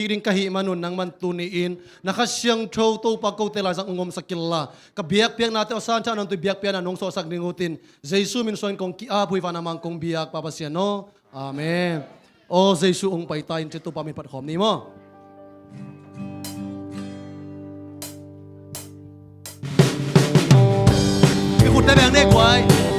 Iring kahimanon nang mantuniin, nakasyang chow to pagkautela sa ungom sa kila. Kabiyak-biyak natin o saan siya nang biyak-biyak anong so sagningutin. Jesus minsoin kong kiapoy pa naman kong biyak papasya no. Amen. O Jesus ung paitayin sito pamipat ni mo. Ikut na bang nekway. Amen.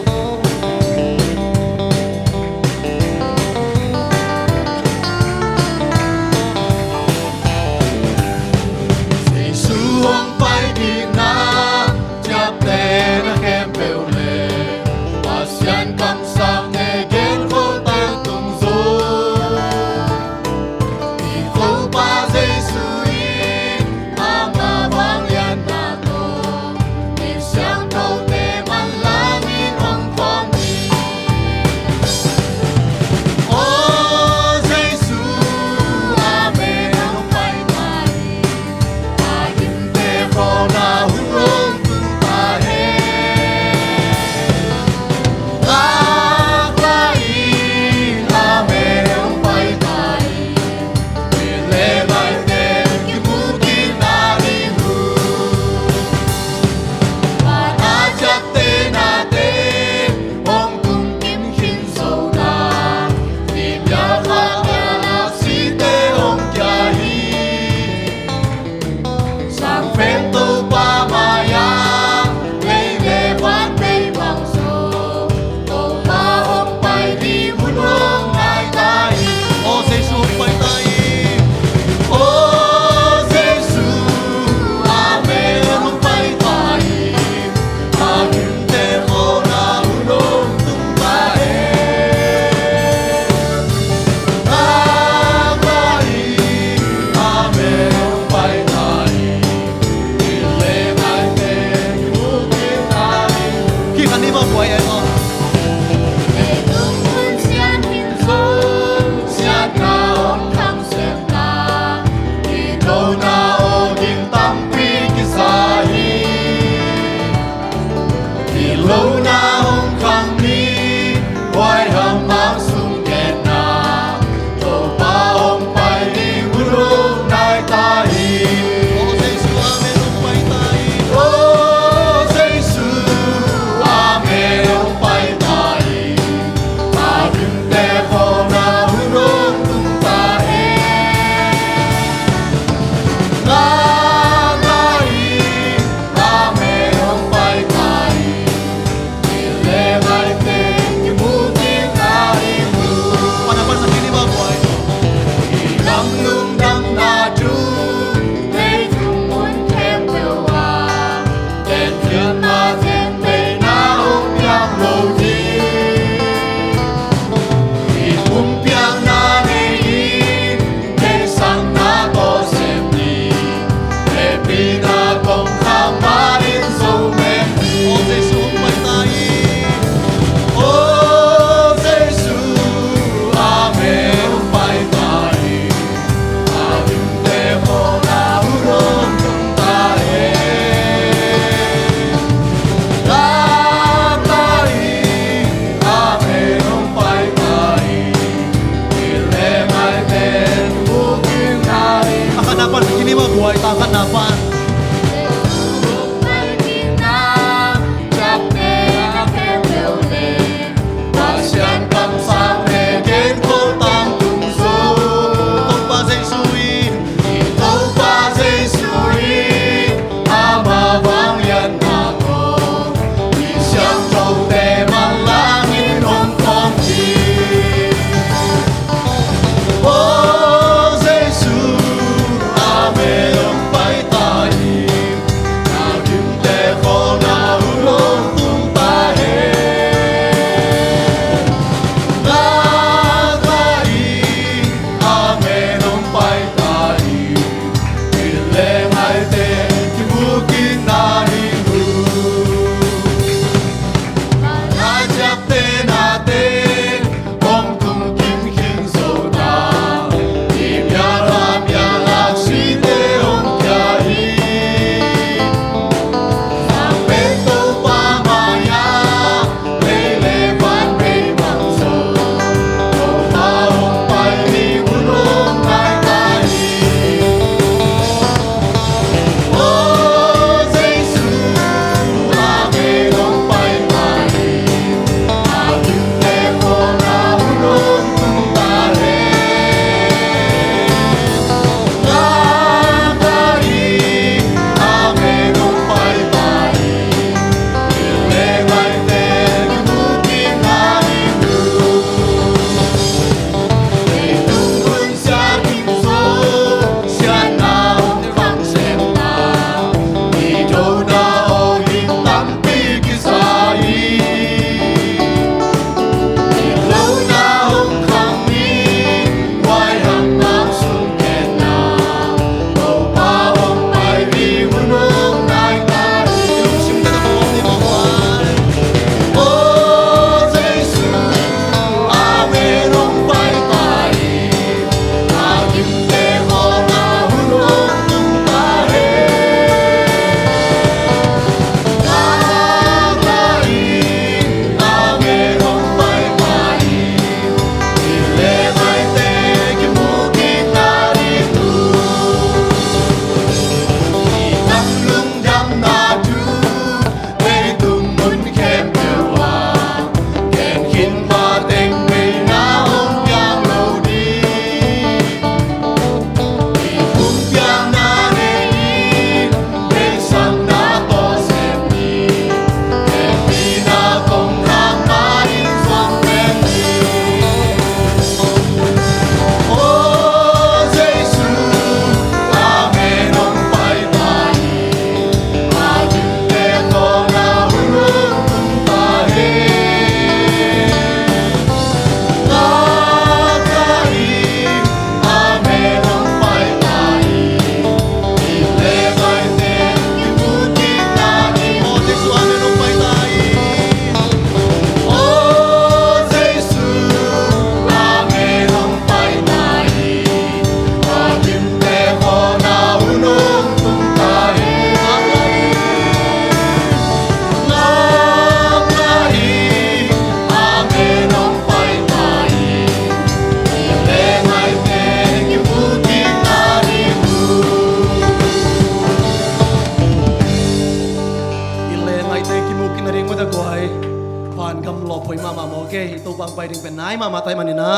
nai ma matai manina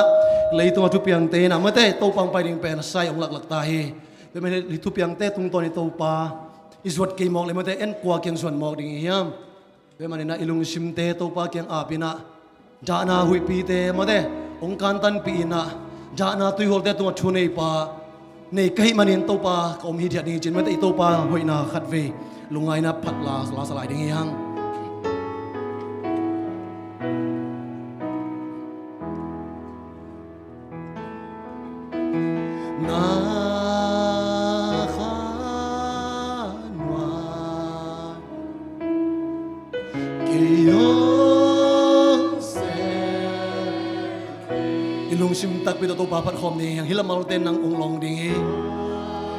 leitung atu piang te na mate to pang pai ding pen sai ong lak tahi be me litu piang te tung ton to pa iswat ke mok le mate en kwa kyang suan mok ding hiam be manina ilung sim te to pa kyang apina jana hui pi te mate ong kan tan pi na jana tui hol te tung thu nei pa nei kai manin to pa kom hi thiat ding chin mate to pa hoi na khat ve lungai na phat la salai ding hiang ilung sim tak pito to papat khom ni yang hilam malu ten nang ong long ding hi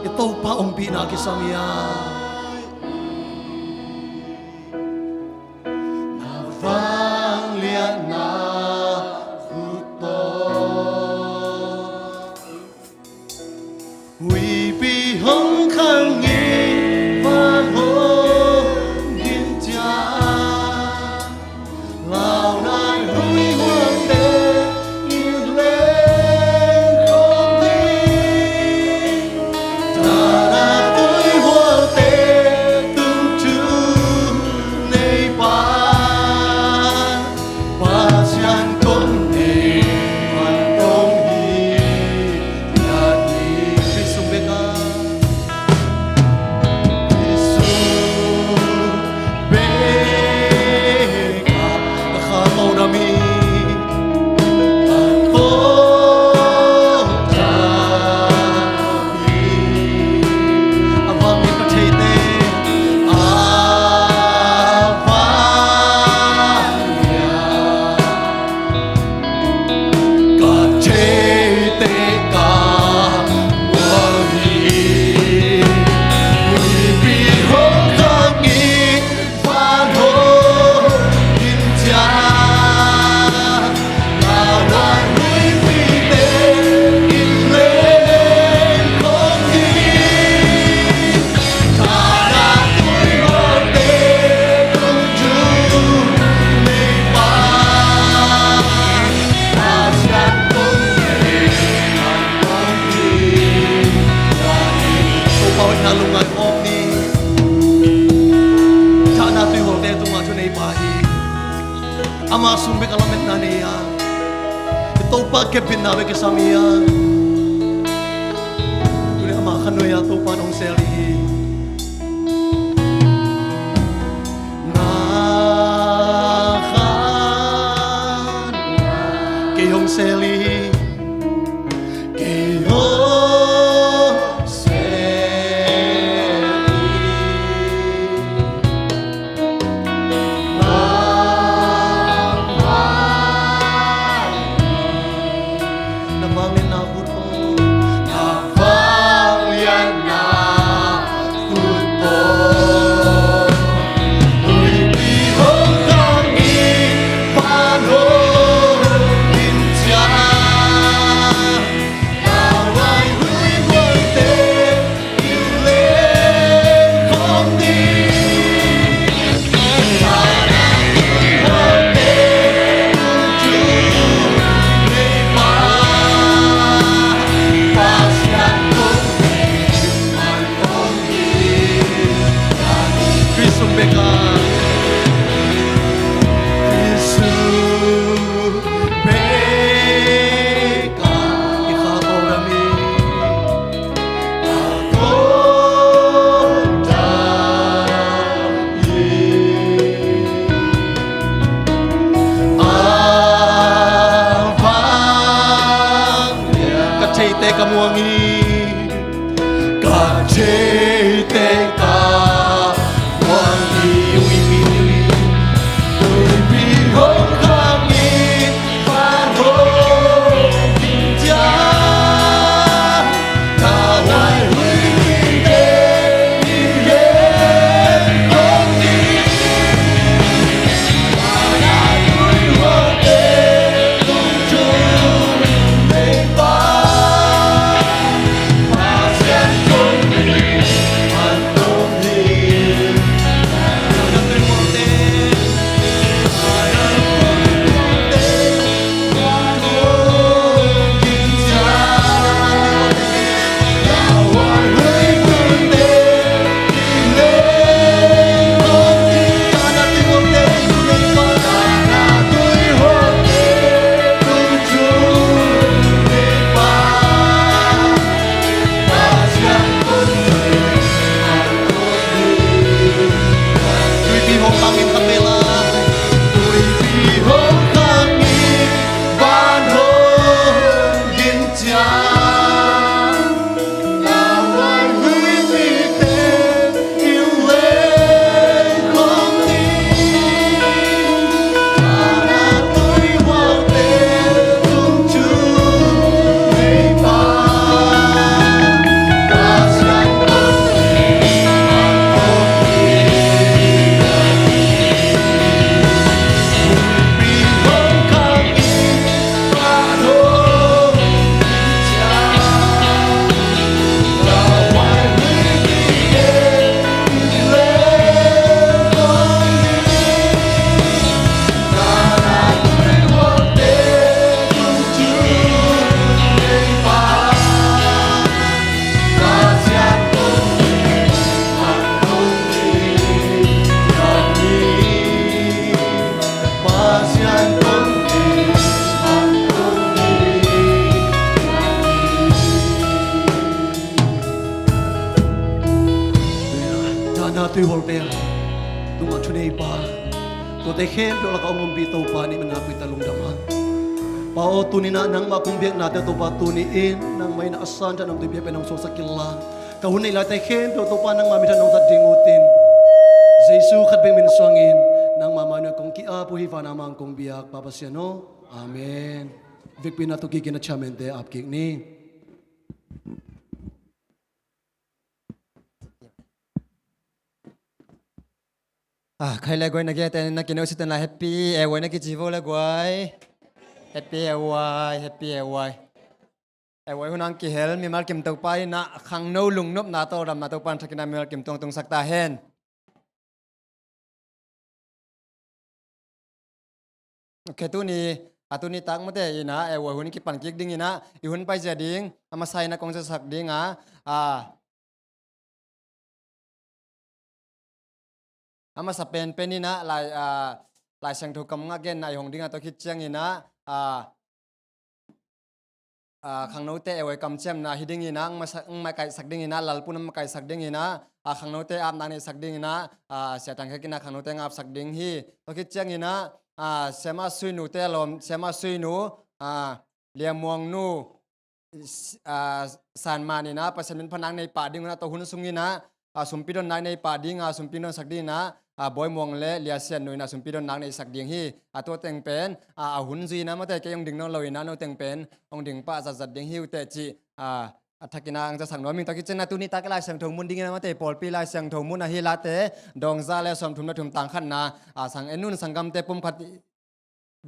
ito pa ong pi na kisamia na vang lian na huto wi pi hong khang ngi van ho gin cha lao nan hui huang de ama sumbe kalamet na niya ito pa kepin nawe kesamia duli ama kanoya to panong seli nahan keyong seli tuy hol pe tung a chune pa to te khem do la ka ongom bi to pa ni man apui talung dama pa o tunina nang ma kung biak na te to pa tuniin nang may na asan jan ang tu biak penang so sakilla ka hunay la te khem do to pa nang ma mi nong sa dingutin Jesus khat beng min swangin nang mama na kong ki a pu hi fa na mang kong biak papasya no amen vikpin na to ki kina chamente apkik ni khai lại quay nãy kia tên nãy kia nói chuyện là happy airway nãy kia chỉ vô là quay happy airway hôm nay kia hell mi mal kim tàu bay na khang nâu lung nấp na tàu đầm na tàu pan thắc na mi mal kim tông tông sắc ta hen okay tu ni tak mate ina airway hun ki pan kik ding ina ihun pai ja ding ama sai na kong sa sak ding ama sa pen penina lai sang thu kam nga gen na hong dinga to khit chang ina khang no te ewai kam chem na hiding ina ma kai sak ding ina lalpun ma kai sak ding ina khang no te ap na ni sak ding ina sia tang kina khang no te ngap sak ding hi to khit chang ina sema sui nu te lom sema sui nu liam muang nu san manina pasamin phanang nei pa ding na to hun sungina sumpidon nai nei pa ding sumpidon sak ding na boy mong le lia sian noi na sumpidon nang nei sak ding hi to teng pen hun ji na ma te ke yong ding no loi na no teng pen ong ding pa zat ding hi te chi athakina ang ja sang no ming ta ki chen na tu ni ta ka lai sang thong mun ding na ma te pol pi lai sang thong mun a hi la te dong za le som thum na thum tang khan na sang enun sangam te pum khat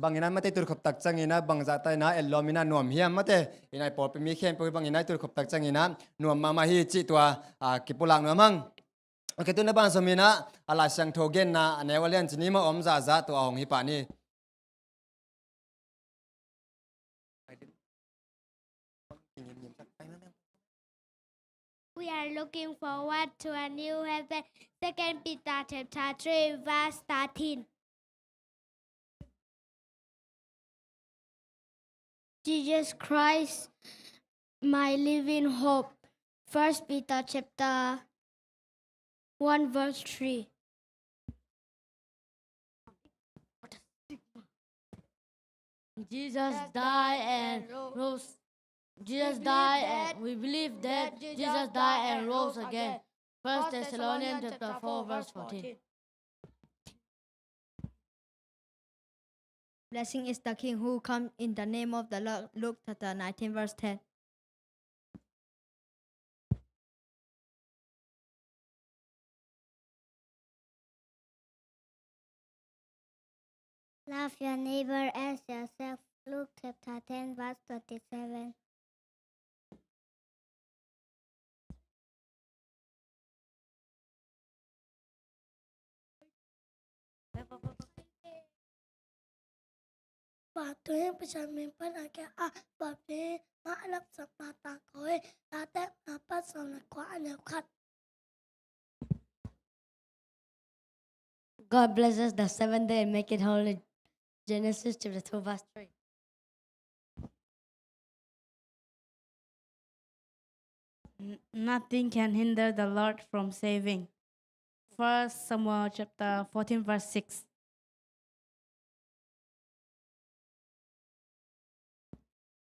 bangina mate tur khop tak changina bangza tai na elomina nuam hiam mate inai pol pe mi khem pe bangina tur khop tak changina nuam mama hi chi tua kipulang nuamang okay tu na ban somina ala sang thogen na anewalian chini ma om za to ong hi pa ni We are looking forward to a new heaven. 2 Peter chapter 3 verse 13. Jesus Christ, my living hope. 1 Peter chapter 1 verse 3. Jesus died and rose. Jesus died and we believe that Jesus died and rose again. 1 Thessalonians chapter 4 verse 14. Blessing is the King who comes in the name of the Lord. Luke chapter 19 verse 10. Love your neighbor as yourself. Luke chapter 10 verse 27. Và tuyến bây giờ mình vẫn là cái và đi mã lập sập mà tàng khối là tép là bắt xong là quá nhiều khăn. God blesses the seventh day and make it holy. Genesis chapter 2 verse 3. Nothing can hinder the Lord from saving. 1 Samuel chapter 14 verse 6.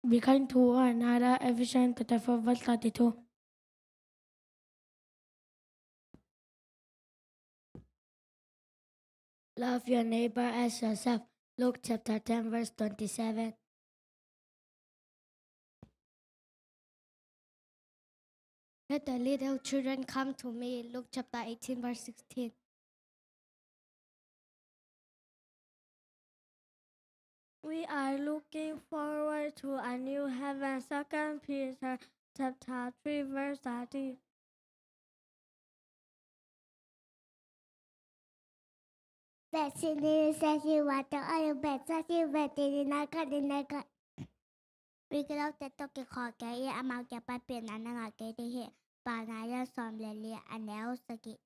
Be kind to one another, Ephesians chapter 4 verse 32. Love your neighbor as yourself. Luke chapter 10 verse 27. Let the little children come to me. Luke chapter 18 verse 16. We are looking forward to a new heaven. 2 Peter chapter 3 verse 13. That city says you want to all bed, says you bet in a cut in a cut. We get out the toki hockey, a mouth of paper and a getting here. Banaya some lily and else again.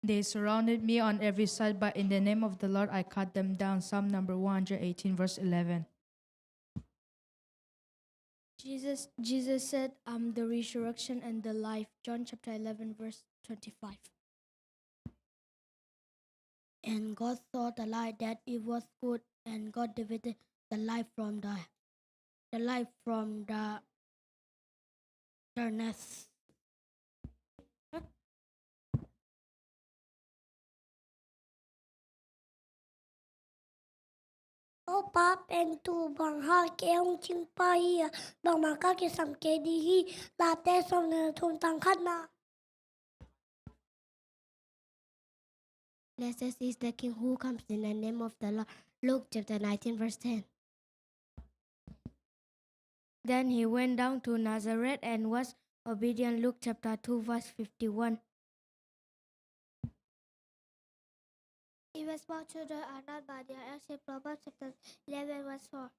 They surrounded me on every side, but in the name of the Lord I cut them down. Psalm number 118, verse 11. Jesus said, I'm the resurrection and the life. John chapter 11, verse 25. And God saw the light that it was good, and God divided the light from the darkness. Ô Pap en tu bằng ha ke ông chim pa hi bằng mà các cái sam ke đi hi là te som ne thun tang khat na. Blessed is the King who comes in the name of the Lord. Luke chapter 19 verse 10. Then he went down to Nazareth and was obedient. Luke chapter 2, verse 51. Even small children are not by their actions. Proverbs chapter 11 verse 4.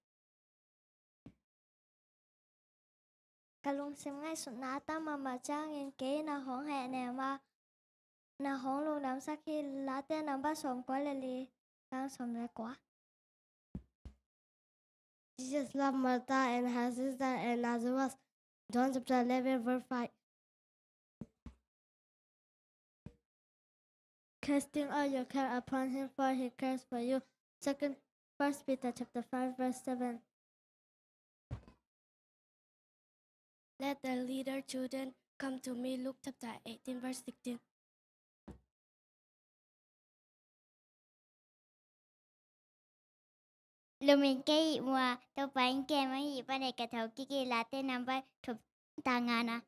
Kalung sim ngay sụn ná ta mà trang yên kế na hóng hẹ nè mà na hóng luôn nằm sắc khi lá tên nằm bắt sống quá lê lì đang sống lê quá. Jesus loved Martha and her sister and Lazarus. John chapter 11 verse 5. Casting all your care upon him, for he cares for you. First Peter chapter 5 verse 7. Let the little children come to me. Luke chapter 18 verse 16. Lumin kay mua to pain ke mai pa ne ka thau ki late number thup tangana.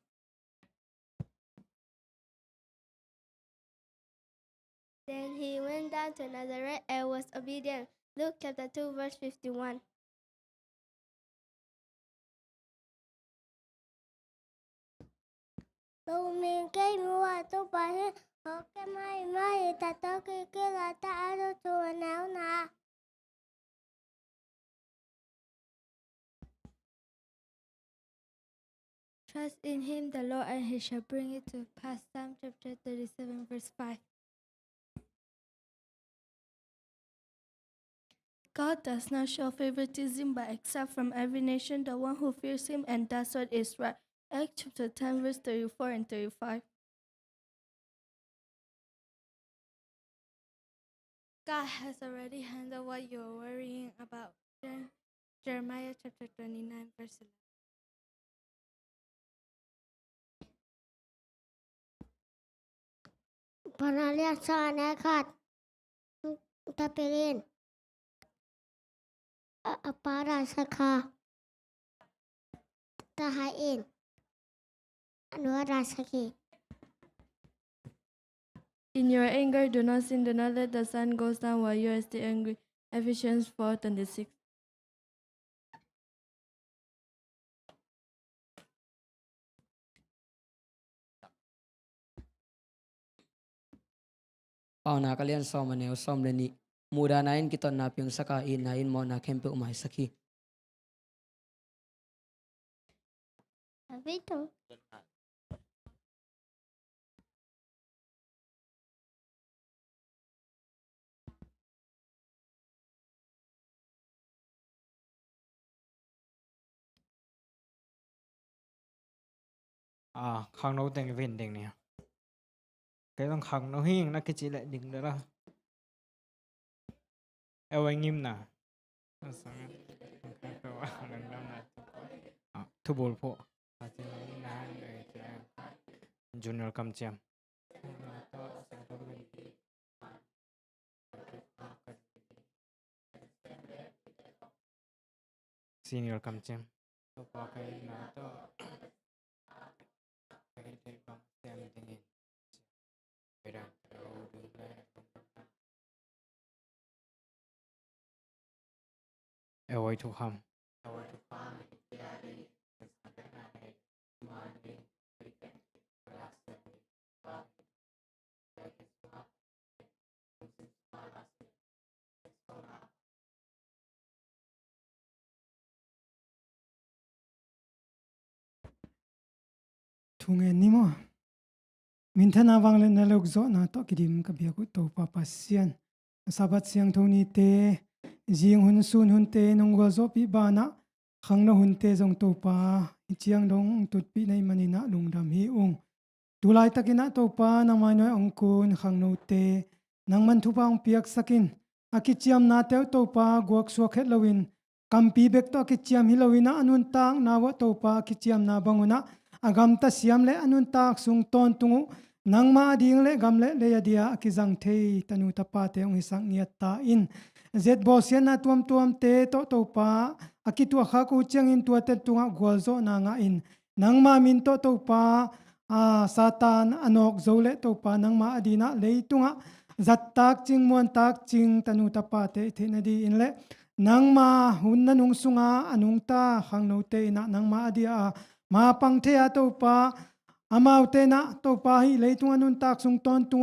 Then he went down to Nazareth and was obedient. Luke chapter 2 verse 51. Lumin kay mua to pain ho ke mai ta to ki la ta aro tu nao na. Trust in him, the Lord, and he shall bring it to pass. Psalm chapter 37, verse 5. God does not show favoritism but accepts from every nation the one who fears him and does what is right. Acts chapter 10, verse 34 and 35. God has already handled what you're worrying about. Jeremiah chapter 29, verse 11. Panalia sa nekat tapirin para saka tahain anwara saki. In your anger, do not sin. Do not let the sun go down while you are still angry. Ephesians 4:26. Pauna kalian som maneo som leni muda nain kita napiang saka in nain mo na kempe umay saki. Habito. Khang nấu tên viên đỉnh nè cái con khang nấu hiên nó cái chỉ lại đỉnh đó là eo anh im nè thu bol po junior kam cham senior kam cham avoid to harm. Thunge nimo minthana wangle na lok zo na to kidim ka bia ku to pa pasian sabat siang thoni te jing hun sun hun te nongwa zo pi bana khang na hun te jong to pa chiang dong tut pi nei manina lungdam hi ung tulai takina to pa na mai noi ong kun khang no te nang man thu pa ong piak sakin akichiam na te to pa guak suak het lowin kampi bek to akichiam hi lowina anun tang na wa to pa akichiam na banguna agam ta siam le anun tak sung ton tungu nang ma ding le gam le yadia akizang thei tanu tapa te ong isang niat ta in zet bosian na tuam te to pa akitua kha ku chiang in tua te tunga gwalzo na nga in nang ma min to pa satan anok zole to pa nang ma adina leitunga zat tak ching mon tak ching tanu tapa te thena di in le nang ma hun na nung sunga anung ta khang no te na nang ma adia ma pang the a to pa amau te na to pa hi leitung anun tak sung ton tu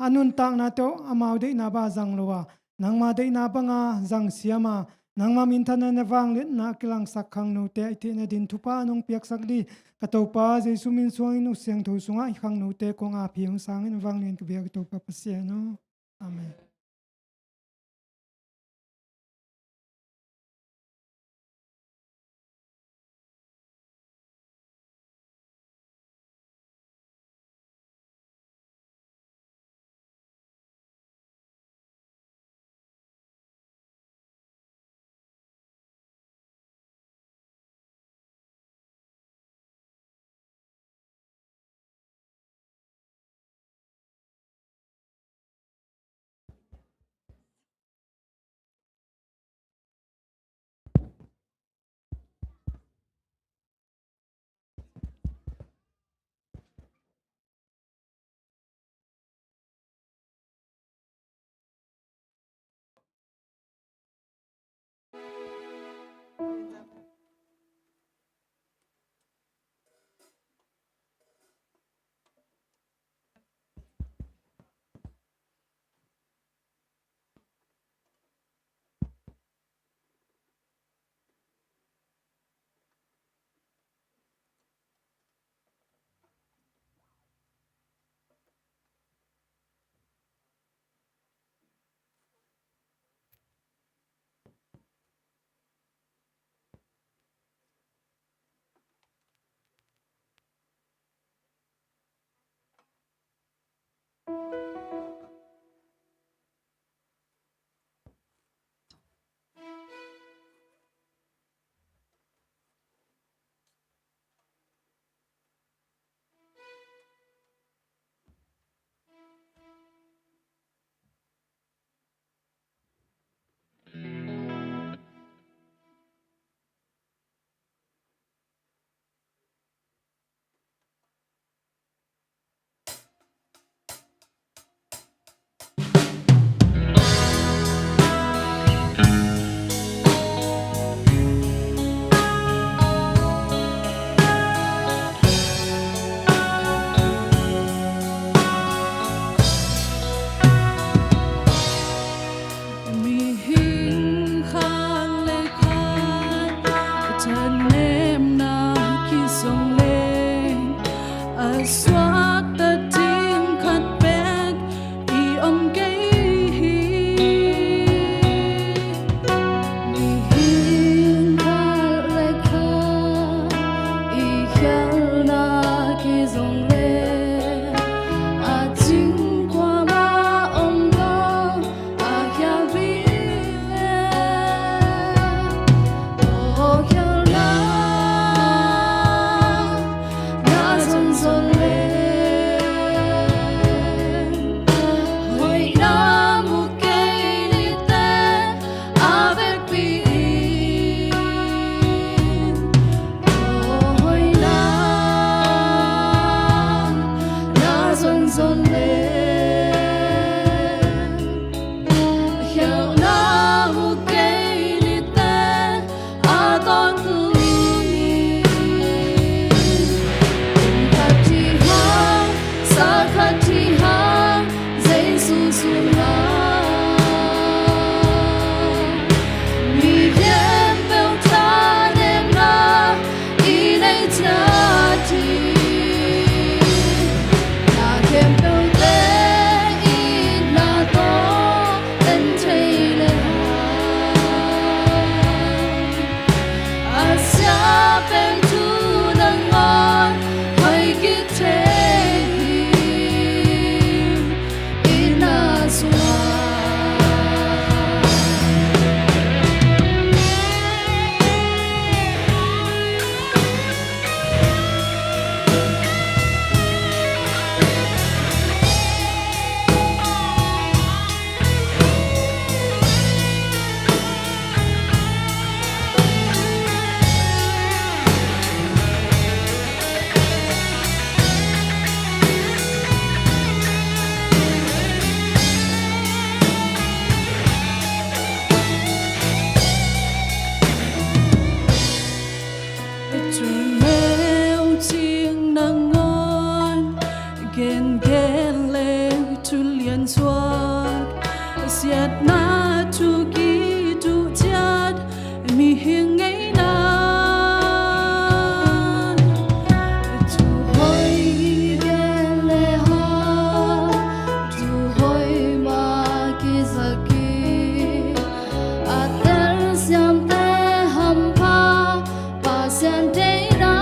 anun tak na to amau de na ba jang lowa nang ma de na banga jang siama nang ma min thana na wang le na kilang sak khang no te the na din thupa nong piak sak di ka to pa jesu min suang inu siang tho sunga khang no te ko nga phiang sang in wang len ka biak to pa pasya no amen. diệt na chu ki chu chat mi hiền ngày nan chu hoi gen le ha chu hoi ma ki zaki ater siam te ham pa pa sian te na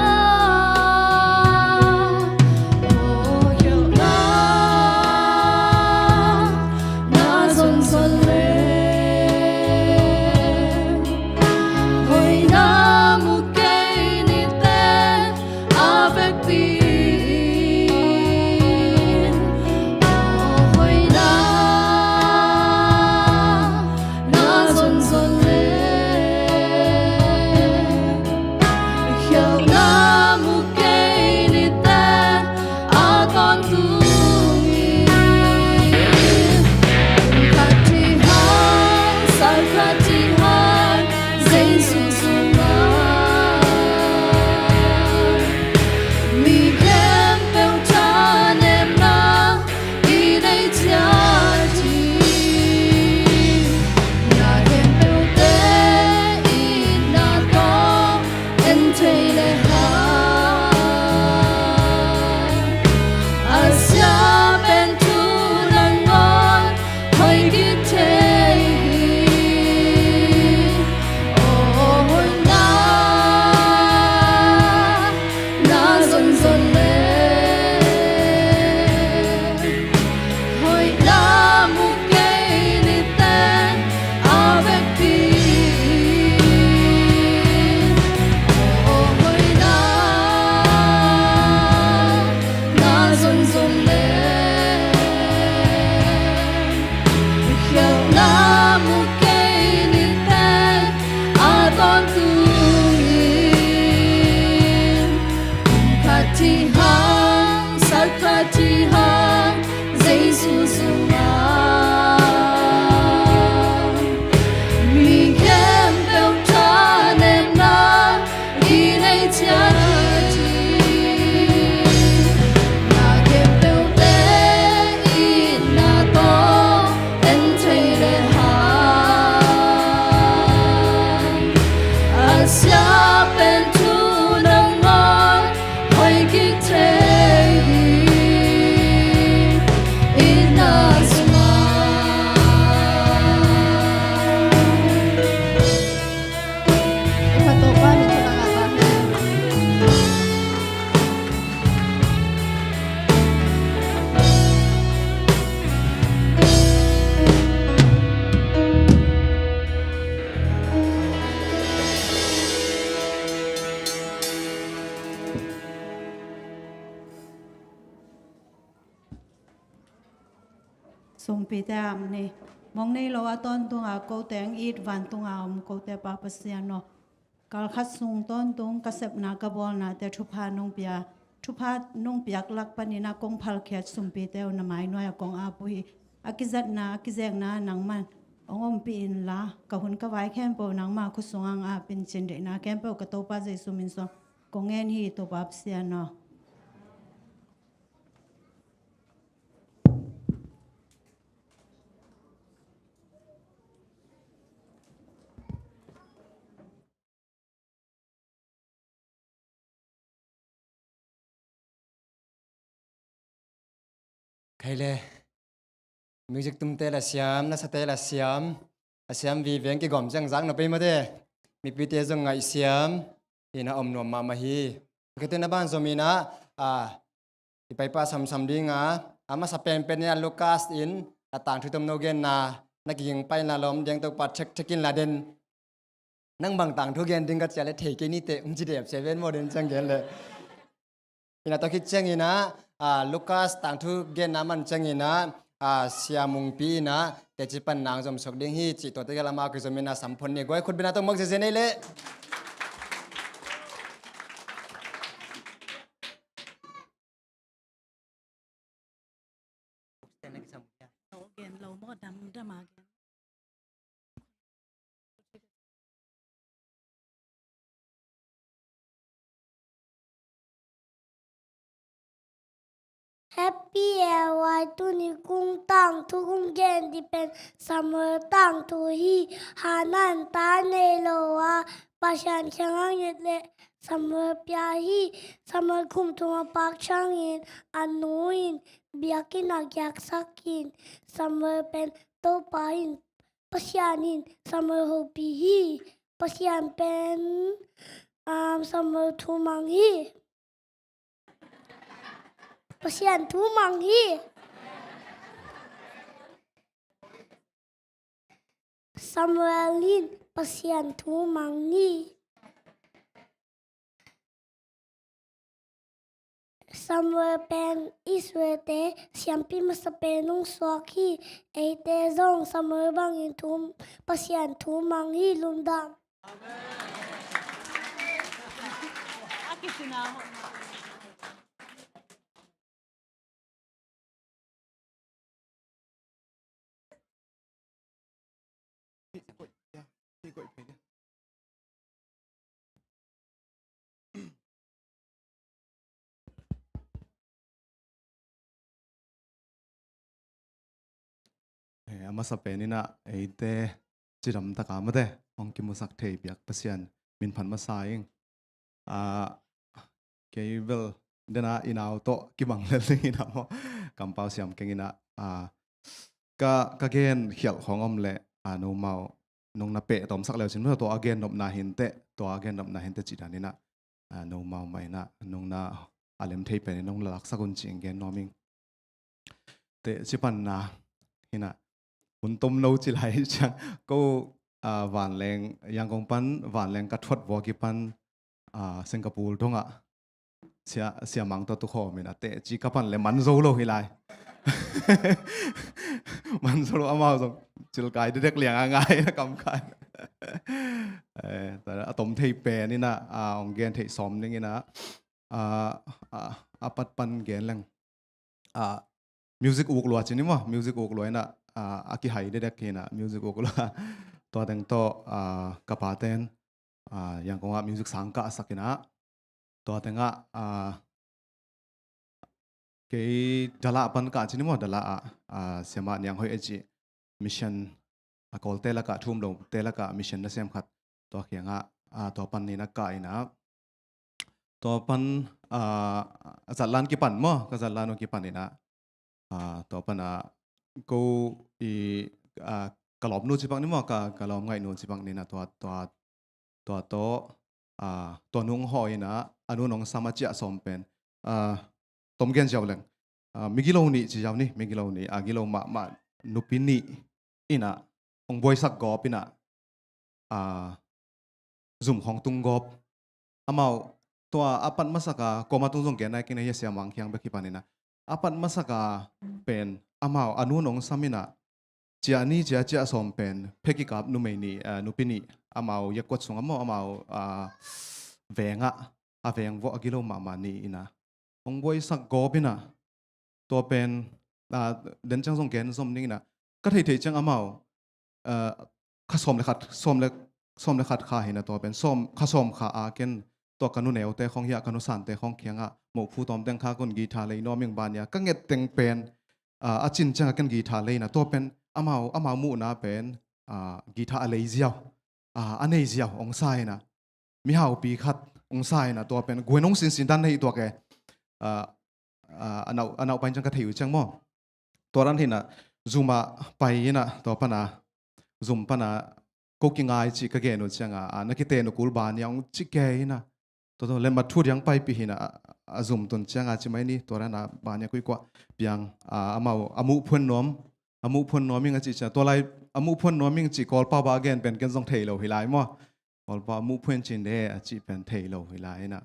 sung pitam ni mong nei lo aton tunga ko teng it van tunga ko te pa pasiano kal khat sung ton tung kasep na ka bol na te thupa nung piak lak panina kong phal khet sum pi te na mai noya kong apui akizat na akizek na nangman ongom pi in la ka hun ka vai khem po nangma khusungang a pin chin de na kem po ka to pa jesu min so kongen hi to pap siano hay le music tum te la siam na sa te la siam vi veng ki gom jang jang na pe ma de mi pi te jong ngai siam ina om nom ma ma hi ke te na ban zo mi na ti pai pa sam ding ama sa pen pen ya lucas in atang thu tom no gen na ging pai na lom deng to pat chekin la den nang bang tang thu gen ding ka chale the ke ni te ji dep seven modern chang gen le ina to ki chang ina Lucas tang thu gen naman chang ina siamung pi na te chi pan nang jom sok ding hi chi to te gala ma ku zomina sampon ni goi khut bina to mok je nei le Happy Airway ตุนิกุ้งตั้งทุกุ้งเย็นที่เป็นเสมอตั้งทุฮีหานันตาในโลวาประชันช่างยิดเละเสมอปยาฮีเสมอคุมทุมาปักช่างยินอันนูอินเบียกินักยักสักกินเสมอเป็นโตปาอินประชันอินเสมอฮูปีฮีประชันเป็นเสมอทุมังฮีประชันทุมังฮีSamuelin pasien tu mangi Samuel pen iswete siampi masapenung swaki eite zong Samuel bangin tu pasien tu mangi lumdam ama sa penina eite chiram ta ka mate ong ki musak thei biak pasian min phan ma saing a kevel dena inau to ki bang le ina mo kampau siam kengina ka gen khial khongom le no mau nong na pe tom sak le chin to again nop na hin te to again nop na hin te chidanina no mau mai na nong na alem thei pe nong la lak sakun ching gen noming te chipan na hinaคุณต้มโนจิไลจังก็หวานแรงยังคงปันหวานแรงกระทวดวอกิปันสิงคโปร์ตรงเสียมังตัวตุขอมินะเตจีกับปันเลยมันโซโลฮิไลมันโซโลอามาส่งจิลกายเด็กเลี้ยงง่ายนะกำกันแต่อะตอมเทยเปนี่นะองเกนเทยซอมนี่นะปัดปันเกนแรงมิวสิกอุกลัวจริงมั้ยมิวสิกอุกลัวนะaki hai de kena music okula to teng to kapaten yang ko music sangka sakina to tenga ke dala pan ka chini mo dala sema nyang hoi eji mission akol tela ka thum lo tela ka mission na sem khat to khianga to pan ni na ka ina to pan zatlan ki pan mo ka zatlan ki pan ina to panก็กลอบนู้นสิบังนี่มั้งกลอบไงนู้นสิบังนี่นะตัวนุ่งหอยนะอนุน้องสามารถจะสมเป็นต้มแกงเจ้าเล้งมิกิโลนี่จีเจ้านี่มิกิโลนี่กิโลมานุปินี่อินะองบอยสักกอบอินะซุ่มของตุงกอบมาตัวปันมาสักก็มาตุงซงแกนได้กินให้เสียมังเคียงเบกิปันนี่นะปันมาสักเป็นamau anu nong samina jiani jia sompen pheki kap nu mei ni nupini amau yakot sung amau venga aveng vo agilo mama ni ina ongboi sak gobina to pen den chang song gen som ning na ka thei chang amau kha som le khat kha hina to pen som kha a ken to kanu neu te khong ya kanu san te khong khianga mo phu tom teng kha kon gi tha le no ming ban ya ka nget teng penอาจินจังกันกีตาร์เลยนะตัวเป็นอามามูนะเป็นกีตาร์อะไรเจียวอันนี้เจียวองศานะมีหาวปีขัดองศานะตัวเป็นกวนองสินดันให้ตัวแกอันเอาไปจังกระถิ่วจังมั้งตัวนั้นที่น่ะซูมาไปนะตัวปนะซูมปนะก็กินง่ายจีกะเกนุจังนักกิเตนุกูลบานยังจิเกยนะตัวเล่นมาทูดยังไปปีนะซูมตุนจังจิไม่นี่ตัวนั้นบานยังคุยกว่าเพียงอามุพนน้อมมิงจิจ้ะตัวไรอามุพนน้อมมิงจิกอลป้าบาเกนเป็นกันทรงเทโลหิไลมั้งกอลป้ามุพนจินเดจิเป็นเทโลหิไลนะ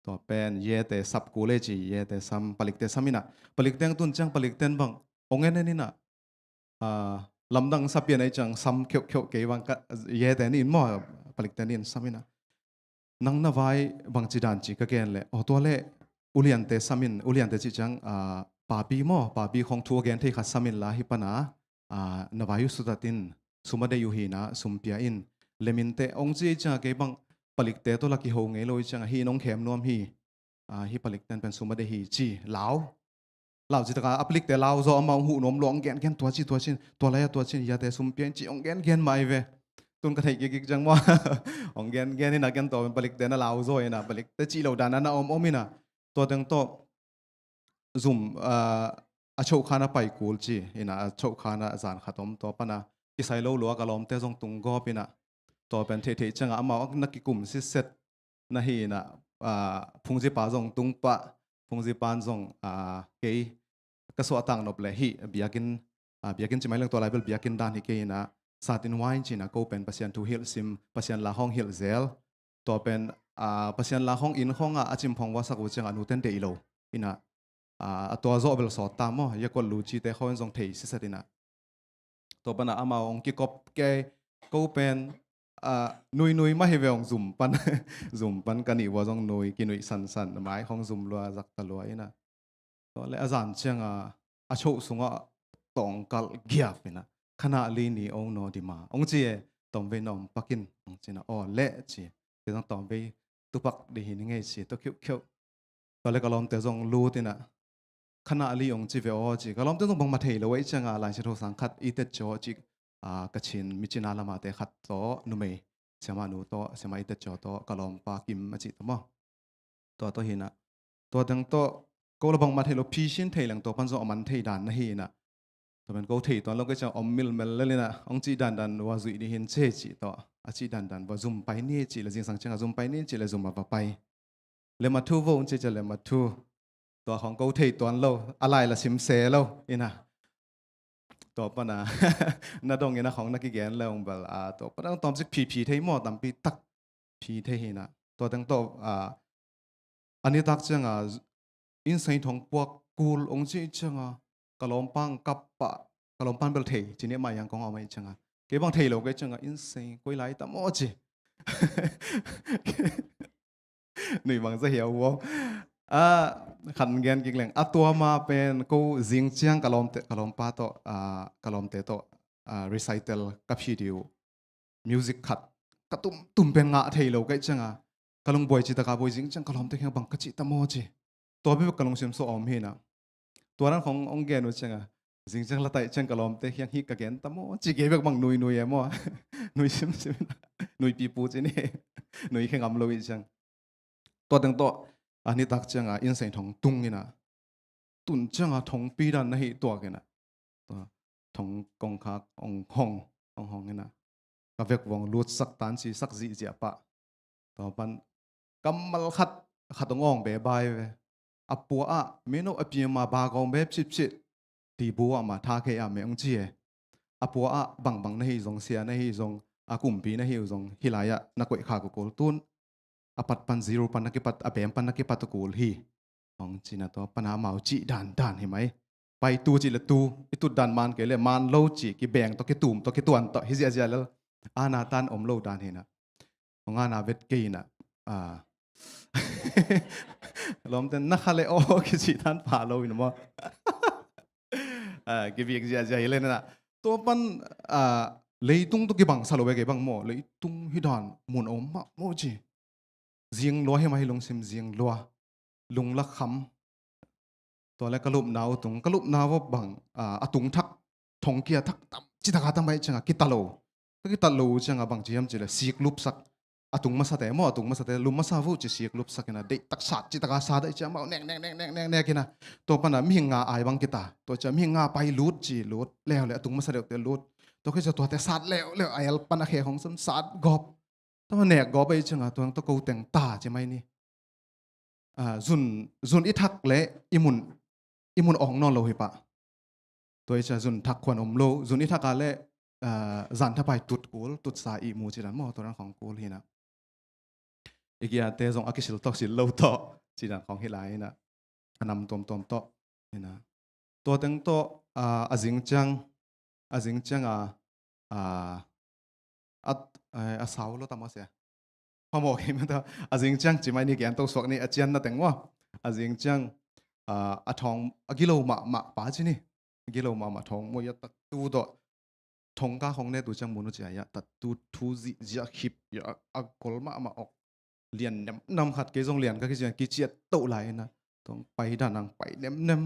ตัวเป็นเยเตสับกูเลจิเยเตซัมผลิกเตซัมินะผลิกเตงตุนจังผลิกเตนบังองเงินนี่นะลำดังสับเปียนไอจังซัมเขียวเกวังเยเตนี่มั้งผลิกเตนินซัมินะนังนาวายบางจิดานจิกะเกนเลยตัวเล่อุเลียนเตซัมินอุเลียนเตจิจังปาปีของทัวเกนที่ขัดสมิลลาฮิปนานวายุสุดตินสุมาเดยุฮีนะสุมเปียอินเลมินเตองจีจังเก็บังผลิกเตตัวลักฮิโฮงเอโลจังฮีน้องเข็มนวมฮีผลิกเตนเป็นสุมาเดฮีจีลาว lao chỉ ta applic te lao zo among hu nom long gen tua chin ya te sum pian chi ong gen mai ve tun ka thei ki jang mo ong gen ni na gen to balik te na lao zo na balik te chi lo dan na omina to teng to zoom a chou khana pai kul chi ina a chou khana zan khatom to pana ki sai lo lo ka lom te jong tung go pina to pen the changa ama na ki kum si set na hi na phungji pa jong tung pa phungji pan jong ke ka so tang nop le hi biakin chi mai lang to lai bel biakin dan hi ke na satin wine chi na ko pen pasian tu hil sim pasian la hong hil zel to pen pasian la hong in hong a chim phong wa sak u changa nu ten de ilo inaตัวโจเบลสอดตามมั้งยังคนรู้จีแต่เขายังทำสิ่งสิ่งนั้นตัวปัญหามาองค์กิกบแกก็เป็นนุยไม่ให้เวองซุ่มปันซุ่มปันกันอีว่าจงนุยกินนุยสันหมายของซุ่มลัวจักตะลัวนะตัวเลยอาจารย์เชียงอาชุสุงตองกัลเกียบนะขณะลีนี่องค์นอดีมาองค์จีตอมเวนอมปักินองค์จีนะอ๋อเละจีที่ต้องตอมเวตุปักดีหินยังไงจีตัวเขียวตัวเลยก็ลองแต่จงรู้ที่นะขณะลีองจีเวอจีก็ล้อมต้องบังมาเทลไว้จังหลายเชื้อสังขัดอีเตจอจีกระชินมิจินาลามาเตขัดโตนุเมเสมานุโตเสมาอีเตจอโตก็ล้อมปากิมมาจิตมั้งตัวหินะตัวตั้งโตก็ระบังมาเทลพีชินเทลังตัวพันโซอมันเทดันนะฮีนะตัวเป็นก็เทตัวเราก็จะอมมิลเลยนะองจีดันว่าจุยนี่เห็นเชจิตัวอาจีดันว่าซุ่มไปนี่จีละจิงสังเชงซุ่มไปนี่จีละซุ่มมาไปเลมาทูโวงจีจะเลมาทูตัวของกูเทตัวเราอะไรละซิมเซเราอินะตัวปนะนาดงอินะของนักกิจการเราแบบตัวปนะตอมสิพีเทหมดตามปีตักพีเทหินะตัวตั้งตัวอันนี้ตักจังอินไซน์ทองพวกกูลองจีจังกะลอมปังกับปะกะลอมปังเบลเทจีนี้มายังกองเอาไม่จังเก็บบางเทเราก็จังอินไซน์กุยไหลตามอจีหนุ่ยบางจะเหี่ยววัวขันเงินกิ่งแหลงตัวมาเป็นกูจิงเจียงกะลอมปาโตกะลอมเตโตrecycle กับวิดีโอมิวสิกขัดกะตุ่มเป็นงะเทโลก็จังกะลงบอยจิตกะบอยจิงจังกะลอมเตแค่บังกะจิตตะโมจีตัวพี่กะลงเสียมโซอมเฮนะตัวนั้นขององเกนว่าจังจิงจังละไตจังกะลอมเตแค่ฮิกะเกนตะโมจีเก็บบังนุยมั่วนุยซิมนุยปีปูจีนี่นุยแค่งำลุยจังตัวตั้งตัวอันนี้ตักจังอินเซนทองตุงนี่นะตุนจังทองปีดันนะฮิตัวกันนะตัวทองกองคักองห้องนี่นะกับเวกวงลูดสักตันสีสักจีเจียปะต่อปันกำมัลขัดององเบบายเวอปัวเมนูอภิมาบากองเบบชิตีบัวมาทาเกียเมองจีอปัวบังนะฮิจงเสียนะฮิจงกุมปีนะฮิจงฮิลายะนักวยขากุโกลตุนapat pan zero pan nakipat abem pan nakipat tukul hi ong china to pana mau chi dan hi mai pai tu chi la tu itu dan man ke le man lo chi ki beng to ki tum to ki tuan to hi zia lel ana tan om lo dan hi na ong ana vet ke na lom ten na khale o ki chi tan pa lo ni mo ki bi zia hi le na to pan leitung to ki bang salo ke bang mo leitung hi dan mun om ma mo chi riêng loa hay mai lung sim riêng loa lung la khamตัวแรกกลุ่มนาวตรงกลุ่มนาวบังตุงทักทงเกียทักตั้มจิตกาตั้มไปจังกิตาโลจังบังจีมจีเลยสีกลุบสักตุงมาสัตย์มั่วตุงมาสัตย์ลุมมาซาฟูจีสีกลุบสักนะเด็กตักสัตจิตกาซาได้จังมาแน่กินะตัวปนมีงาไอบังกิตาตัวจะมีงาไปลูดจีลูดแล้วเลยตุงมาสัตย์เตลูดตัวก็จะตัวแต่สัตแล้วไอลปันอาเคของสมสัตกอบถ้ามันแหนกกอบไปจังตัวต้องกูแต่งตาใช่ไหมนี่จุนอีทักเละอิมุนออกนอนโลหิปะตัวจะจุนทักควันอมโลจุนอีทักกาเละจันทไปตุดกูลตุดสาอีมูจิรันมอตัวนั้นของกูลหินะอีกอย่างเตจงอากิสิลตอกสิลโลโตจิรันของฮิไลนะนำตอมโตนี่นะตัวตั้งโตอาจิงจังสาวโลตามอเสียพอบอกเห็นมั้ยอาจิงจังจิไม่นี่แกนตัวสวกนี่อาเจียนน่ะแต่งว่าอาจิงจังทองกิโลมาป้าจีนี่กิโลมาทองมวยตัดตูดทองก้าของเนี่ยตัวจังมุนจะยะตัดตูทูจิจะขิบยะกอลมาออกเลียนนำขัดเกจงเลียนก็คือจะกิเจียโตไหลนะต้องไปด้านนังไปเนม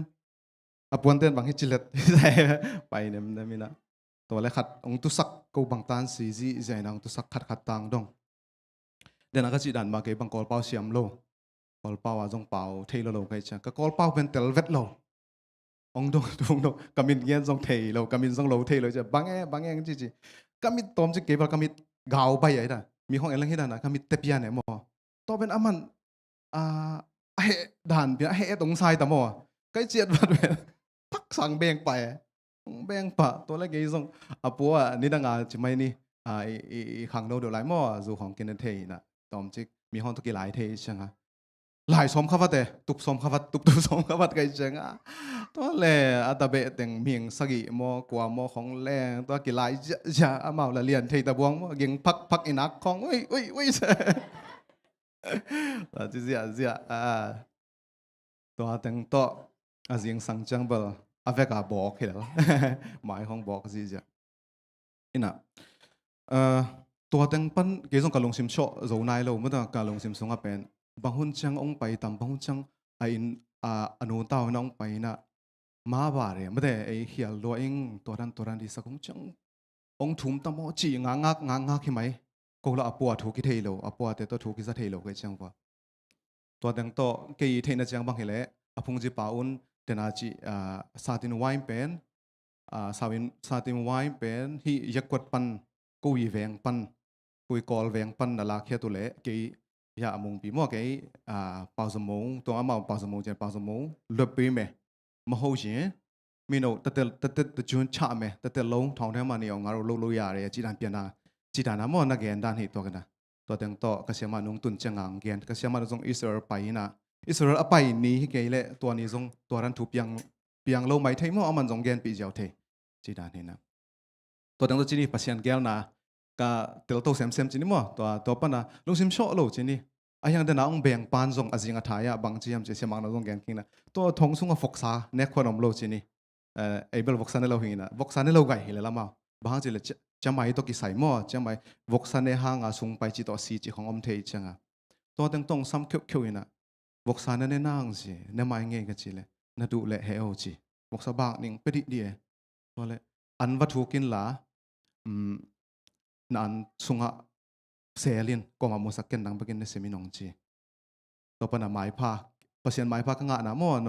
ปวนเต้นบางฮิจิเลตไปเนี่ยมันไม่นะตัวแรกขัดองตุสักกูบางตานสีจีใจนางตุสักขัดตังดงเดี๋ยวนักจิดันมาเก็บบางกอลเป้าเสียมโลกอลเป้าจงเป้าเทโลโลใครจังก็กอลเป้าเป็นเตลเวทโลองดงกามินเงี้ยจงเทโลกามินจงโลเทโลจะบางแงจีกามินตอมจะเก็บกามินกาวไปไอ้ด่ามีห้องเอลังให้ด่านะกามินเตปียเนี่ยมอตัวเป็นอามันเฮด่านเปียเฮตรงไซแต่มอใกล้เจียดบัดเป็นพักสั่งแบงไปแบงปะตัวแรกยี่ส่งปัวนี่ดังอาจะไม่นี่ขังโนเดี๋ยวหลายมอสู่ของกินเทนะตอมจิกมีห้องตุกีหลายเทใช่ไหมหลายสมข้าวแต่ตุบสมข้าวตุบสมข้าวไกลจังอ่ะตัวแหล่อัตเบะแต่งเมียงสกิมอกว่ามอของแรงตัวกีหลายจะอามาละเลียนเทตะบวงมอยิงพักอินักของเว้ยจีเสียตัวแต่งโตอาเสียงสังจังเบลอาเวกาบอกเหรอหมายของบอกจีเสียอินะตัวแต่งปันเกี่ยวกับการลงซิมโชว์โจนายเราเมื่อการลงซิมสงเป็นบางหุ่นจังองไปตามบางหุ่นจังไออนุต้าน้องไปนะมาบาร์เมื่อแต่ไอเหี่ยวตัวเองตัวนั้นดีสักจังองทุ่มตามจีงางใช่ไหมก็เราปัวถูกกิเทโลปัวแต่ตัวถูกกิซาเทโลก็จังว่าตัวแต่งโตเกี่ยเทนจังบางเหล่พุงจีป่าอุนเดนาจีซาตินไวน์เป็นซาตินไวน์เป็นที่ยักกดปันกุยแวงปันกุยกอลแวงปันนั่นละแค่ตัวเล็กเกี่ยามุงปีมั่วเกี่ยป่าสมองตัวอามาป่าสมองเจป่าสมองเลือบปีเมมาโฮจิมีโนแต่จุนชาเมแต่ลงท้องแถวมันนี่เอางาโลยาเรจีดันเปียนาจีดานามั่วนักเรียนด้านเหตุตัวกันนะตัวแต่งโตก็เสียมานุ่งตุนจังเกียนก็เสียมาตรงอิสราเอลไปนะอิสราเอลไปนี้เกี่ยเละตัวนี้ทรงตัวนั้นถูกเปียงโลไม่เทมั่วเอามันทรงเกียนปีเจ้าเทจีดานเห็นนะตัวแต่งโตจีนี่ปัสยันแก้วนะก็เตลโตเซมจีนี่มั่วตัวปนะลงซิมโชโลจีนี่อายังเดินน้องแบ่งปานทรงอาจิงอัฐายะบางจีมจะเสียมังเราทรงเกียนกินนะตัวทงซุงฟกซาเนคขนมโลจีนี่ไอเบลฟกซาเนโลหินะฟกซาเนโลไก่เห็นแล้วมั้งบางจีเลยจะไม่ตัวกิใส่หม้อจะไม่วกสันในห้างส่งไปจีต่อสีจีของอมเทจังตัวตั้งตรงซ้ำคิวนะวกสันในนางสิในไม่เงี้ยกันจีเลยน่าดูเละเฮลจีวกสบางนิ่งไปดิเดียตัวเลยอันวัตถุกินละนั่นสุงะเซลินก็มามุสักเกนดังไปกินในเซมินองจีตัวปนไม้พาเปอร์เซ็นต์ไม้พากงะนะมั่วโน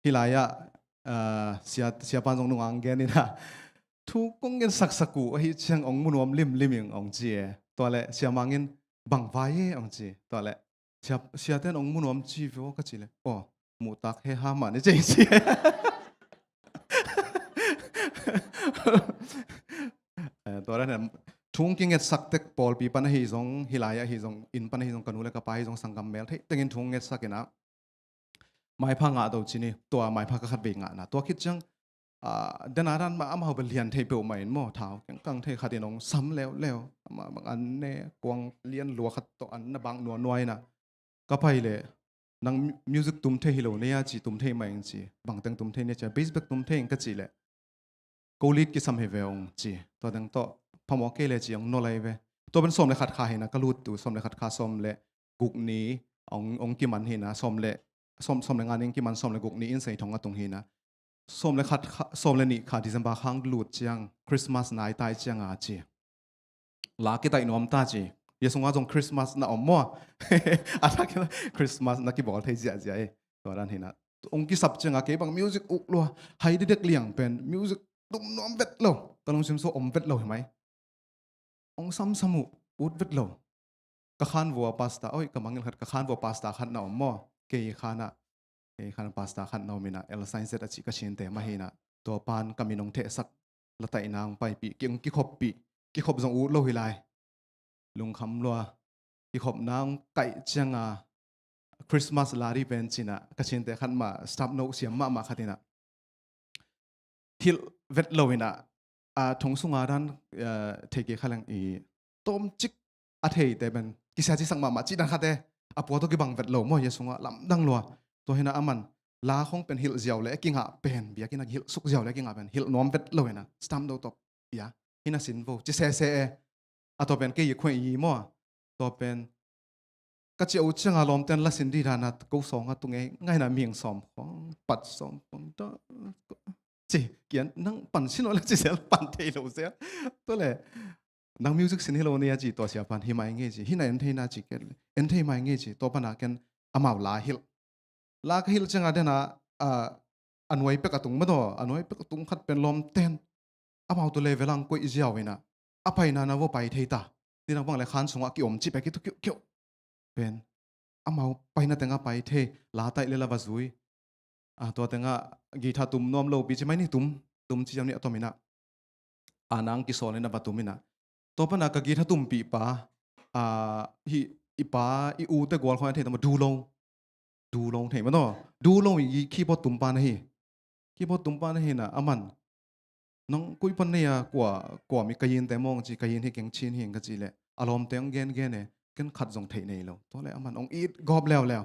ฮิลายะเสียปันตรงนุ่งอังเกนี่นะทุกกงเงินสักกูไอ้เชียงองมุนวมลิมอย่างองจีตัวเละเสียมังเงินบังไว้องจีตัวเละเสียเต้นองมุนวมจีฟิวก็จีเลยโอ้หมูตักเฮฮามันนี่จริงจีตัวนั้นทุ่งกิงเงินสักเต็กปอลปีปันให้ซงฮิลายะฮิซงอินปันให้ซงกันูเลกไปซงสังกัมเมลที่แต่เงินทุ่งเงินสักนะไม่พังอ่ะตัวจีนี่ตัวไม่พังก็ขัดเบงอ่ะนะตัวคิดจังเดนารันมาเอาไปเรียนเทเปิลใหม่หม้อเท้ากังเทขัดนองซ้ำแล้วมาบางอันเนี่ยกวางเรียนลัวขัดตัวอันน่ะบางหน่วยนะก็ไปเลยนังมิวสิกตุ้มเทฮิโลเนี่ยจีตุ้มเทใหม่จีบางแต่งตุ้มเทเนี่ยจะเบสเบกตุ้มเทก็จีเลยกูลิดกิสัมเฮเวองจีตัวแต่งตัวพอมอเกเลยจีองโนไลเวตัวเป็นสมเลยขัดขาเห็นนะก็รูดตัวสมเลยขัดขาสมเลยกุกนี้องกิมันเห็นนะสมเลยงานเองกิมันสมเลยกุกนี้อินใส่ทองกระตรงเห็นนะส้มเลยขัดส้มเลยนี่ขาดดิฉันบาค้างหลุดเจียงคริสต์มาสนายตายเจียงอาจีลากิตายนอมตาจีเยสงว่าจงคริสต์มาสน่ะอมมั่วอะไรกันคริสต์มาสนักกี่บอกเทจีอาจีตัวนั้นเห็นนะองค์กิสับเจียงอาเก็บบางมิวสิกอุกลัวให้เด็กเลี้ยงเป็นมิวสิกตุ้มน้อมเวทโลตอนลงซิมโซอมเวทโลเห็นไหมองซ้ำสมุอุดเวทโลกะขานวัวพาสต้าโอ้ยกำลังเงินขัดกะขานวัวพาสต้าขัดน่ะอมมั่วเกย์ขานะขันพาสต้าขันนอมินะเอลไซน์เซตอจิกชินเตมาเฮนะตัวปานกามินงเทสักละไตนางไปปีเกี่ยงกิขบปีกิขบจงอูโลหิไลลุงคำลัวกิขบนางไก่เจียงคริสต์มาสลารีเป็นจินะกชินเตขันมาสตับโนเสียมมาขัดินะฮิลเวทโลวินะทงสุงาดันเทกิขัลังอีต้มจิกอาเทยแต่เป็นกิเสียจิสังมาจิดันขัดเตอปัวตัวกิบังเวทโลมั่วเยสุงะลำดังลัวตัวเห็นอามันลาคงเป็นฮิลเจียวเลยกิ้งหาเป็นเบียกินฮิลสุกเจียวเลยกิ้งหาเป็นฮิลน้อมเวทเลยนะสตัมดูตบยาฮินาสินโวจิเซ่ตัวเป็นเกี่ยควยยีมั่วตัวเป็นก็จะเอาเชิงอารมณ์เต้นละสินดีฐานะกูสองตุงไงง่ายนะเมียงสอมของปัดสอมของตัว chỉ kiến nang pan xin nói là chỉ sẽ pan thầy lâu sẽ tôi là nang music xin hello này chỉ tôi sẽ pan hi mai nghe chỉ hi này em thấy na chỉ cái em thấy mai nghe chỉ tôi pan aken amau la ka hil changa dena anwai pe ka tung ma do anwai pe ka tung khat pen lom ten amau to levelang ko iziawina apai na na wo pai theita tinang bang le khan sunga ki om chi pe ki tu kyo pen amau pai na tenga pai the la tai le la wazui to tenga gi tha tum nom lo pi chi mai ni tum chi jam ni atomina anang ki sol na batumina to pa na ka gi tha tum pi pa hi ipa I u te gol khwa the ta ma du long thấy mà nó du long ý khi bao tụm pan này khi bao tụm pan này na aman nong cuối pan này của mi cái yênแต่mong chỉ cái yên thì keng chin hiền cái gì lệ alom tiếng gen này cái khát dòng thấy này lo tôi lại aman ông ít gọp leo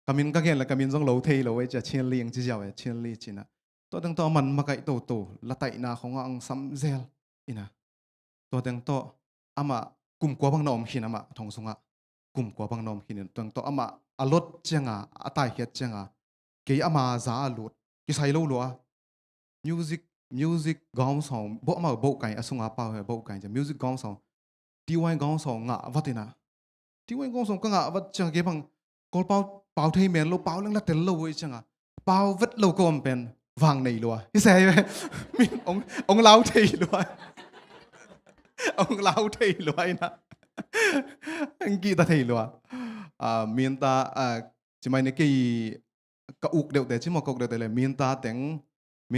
kamin cái gen là kamin dòng lâu thấy lo ấy chỉ千里chỉ giàu ấy千里chỉ na tôi đang to aman mà cái tổ là tại na không ang sam zel ina tôi đang to ama cùng qua bằng nom khi mà thong sunga cùng qua bằng nom khi nên tôi đang to ama alot changa atai het changa ke ama za alut ki sai lo lo music gong song bo ma bo kai asunga pa he bo kai music gong song ti wai gong song nga vatina ti wai gong song ka nga vat chang ke bang kol pau thei men lo pau lang la tel lo oi changa pau vet lo kom pen wang nei lo ki sai min ông lao thei lo ông lao thei lo na anh ki ta thei lo miền ta chỉ mai này cái uk đều để chỉ một cục đều để là miền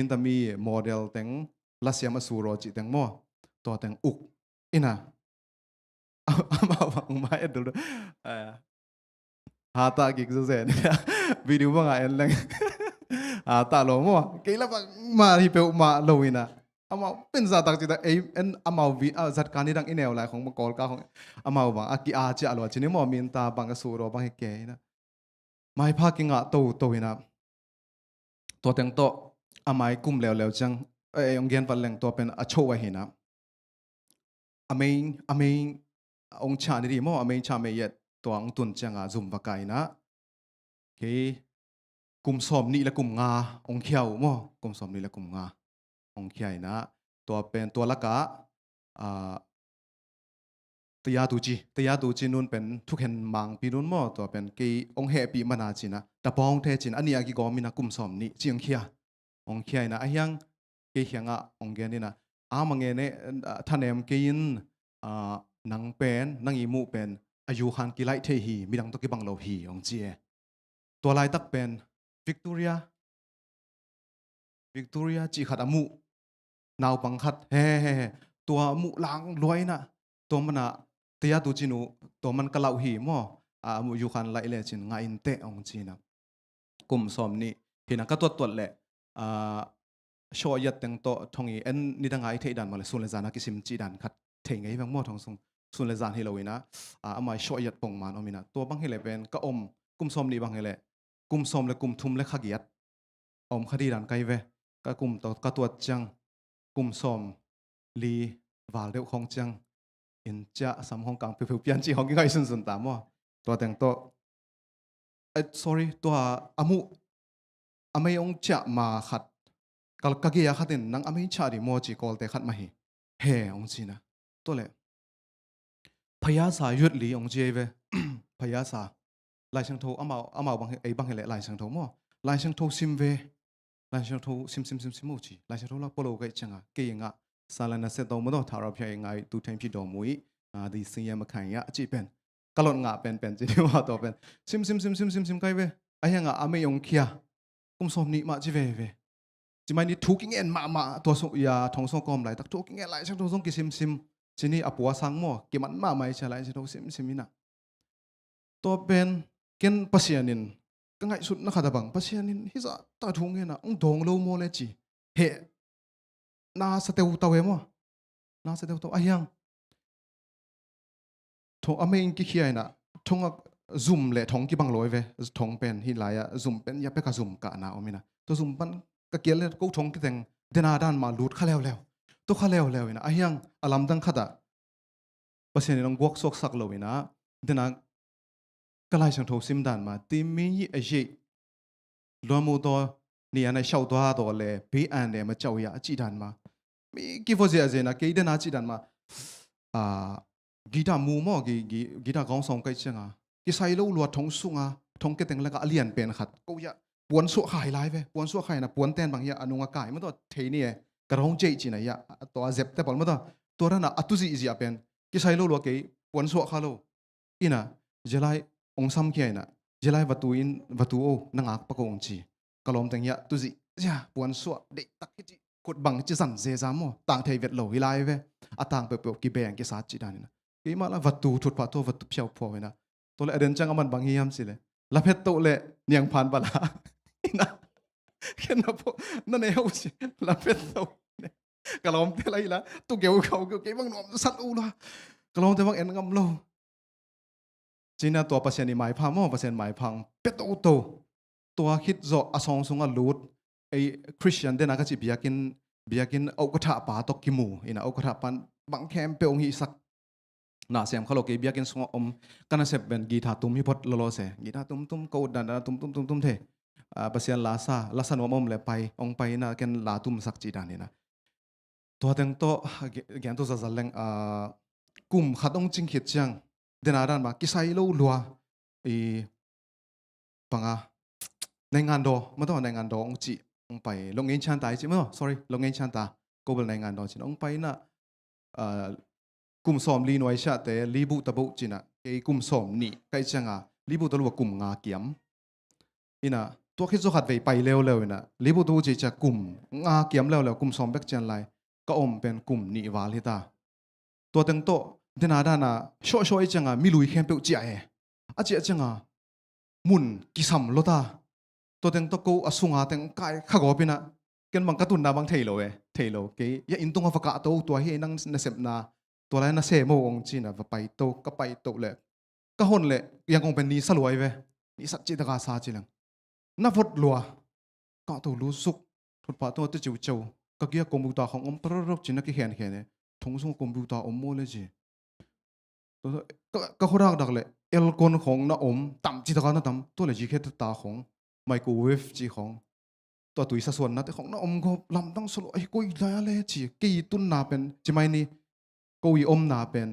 ta mi model tiếng lá xiêm asuro chỉ tiếng mo to tiếng uk ina mà vang mai đó ta kịch rồi video bang anh lang ta lo mo cái là mà hi pe mà lo ina amau pen za tak chita en amau vi zat kani dang inel lai khong kol ka khong amau bang aki a cha lo chini mo min ta bang su ro bang ke na mai pha ki nga to ina to teng to amai kum leo chang ong gen pal leng to pen a cho wa hina amein ong cha ni mo amein cha me yet to ang tun chang a zum va kai na ke kum som ni la kum nga ong khiao mo kum som ni la kum nga ông kia na tua pen tua laka tia tu chi nun pen thuk hen mang pi nun mo tua pen ki ông happy mana chi na ta pong the chin ania ki go mina kum som ni chiang khia ông kia na ahyang ki hyanga ông gen ni na amange ne thanem ki in nang pen nang I mu pen ayu khan ki lai the hi midang to ki bang lo hi ông chi tua lai tak pen Victoria chỉ khát amu nào bằng khát he tua mu lang loay na tua mana tia tu chinu tua man kalau hi mo mu yu khan lại le chin nga in te ong china kum som ni hina ka tuat le show yat teng to thongi en ni dang ai thei dan male sun le zana kisim chi dan khat thei ngai bang mo thong sung sun le zan hi loina amai show yat pong man omina tua bang hi le pen ka om kum som ni bang hele kum som le kum thum le khagiat om khadi dan kai ve ka kum to ka tuat chang kum som li val deuh khong chang in cha sam hong kang pe pian chi hong ki ngai sun ta mo to teng to sorry to amu amai ong cha ma khat kal ka ge ya khatin nang amai cha ri mo chi kol te khat ma hi he ong china to le phaya sa yut li ong je ve phaya sa lai sang tho amao bang ei bang hele lai sang tho mo lai sang tho sim ve lai sang tho sim mo chi lai sang tho la polo kai changa ke nga salana se to mo do thara phya ngai tu thain phi do mui di sin ya ma khan ya chi pen kalon nga pen chi wa to pen sim kai ve ai nga ame yong khia kum som ni ma chi ve chi mai ni thu king en ma to so ya thong so kom lai tak thu king en lai sang tho song ki sim chi ni apua sang mo ki man ma mai cha lai chi tho sim ina to pen ken pasianin ka ngai sut na khada bang pasianin hi za ta thung he na ong dong lo mo le chi he na sa teu tawe mo na sa teu taw ayang thong amein ki khiai na thong zoom le thong ki bang loi ve thong pen hi la ya zoom pen ya pe ka zoom ka na omina to zoom pan ka kel le ko thong ki teng dena dan ma lut kha lew to kha lew ina ayang alam dang khada pasianin ong gok sok sak lo ina dena kalai sang tho sim dan ma ti mi a je lo mu to ni anai shau toa to le be an le ma chau ya chi dan ma mi ki fo sia na ke de na chi dan ma gita mu mo gita gong song kai chenga ki sai lo lo thong sunga thong ke teng la ka alian pen khat ko ya puan su khai lai ve puan su khai na puan ten bang ya anunga kai ma to thei ni e ka rong chei chi na ya to zep te pal ma to ra na atuzi ji pen ki sai lo ke puan su kha lo ina jelai ong sam ke na jelai vatu o nangak pa ko ong chi kalom teng ya tu zi ya puan su de tak ki kut bang chi san ze za mo tang thei vet lo hi lai ve atang pe pe ki beng ki sa chi dan na ki ma la vatu thut pa to vatu phiao pho na to le den chang aman bang hi yam si le la phet to le niang phan bala ina ken na po na ne ho si la phet to kalom te lai la tu keu khau ke bang nom sat u la kalom te bang en ngam lo China tua pasien ni mai phang mo pasien mai phang pet to tua khit zo asong sunga lut ai Christian den aga chi biakin au ka tha pa to ki mu ina au ka tha pan bang khem pe ong hi sak na sem khalo ke biakin sunga kana sep ben gi tha tum hi pot lo se gi tha tum ko dan tum the pasien la sa no mom le pai ong pai na ken la tum sak chi dan ni na tua teng to gen to za zaleng kum khatong ching khit chang denaran ma kisai lo lua panga nengan do ma to nengan do ong chi ong pai long in chan tai chi mo sorry long in chan ta ko bel nengan do chi ong pai na kum som li noi sha te li bu ta bu chi na ke kum som ni kai changa li bu to lu kum nga kiam ina to khi zo khat ve pai leo ina li bu tu chi cha kum nga kiam leo kum som bek chan lai ka om pen kum ni wal hi ta to teng to denadana sho ai changa milui khem pe chi a chi changa mun kisam lota to teng to ko asunga teng kai kha go pina ken bang katun na bang thailo ke ya in tung fa ka to to hi nang na sep na to lai na se mo ong chi na va pai to ka pai to le ka hon le yang ong pen ni saloi ve ni sat chi ta ka sa chi lang na vot lua ka to lu suk thut pa to chiu chau ka kia computer khong om prorok chi na ki hen ne thong sung computer om mo le ji ka khorak dak le el kon khong na om tam chi ta na tam to le ji khet ta khong microwave chi khong to tui sa suan na te khong na om go lam dang solo ai koi la le chi ki tun na pen chi mai ni ko i om na pen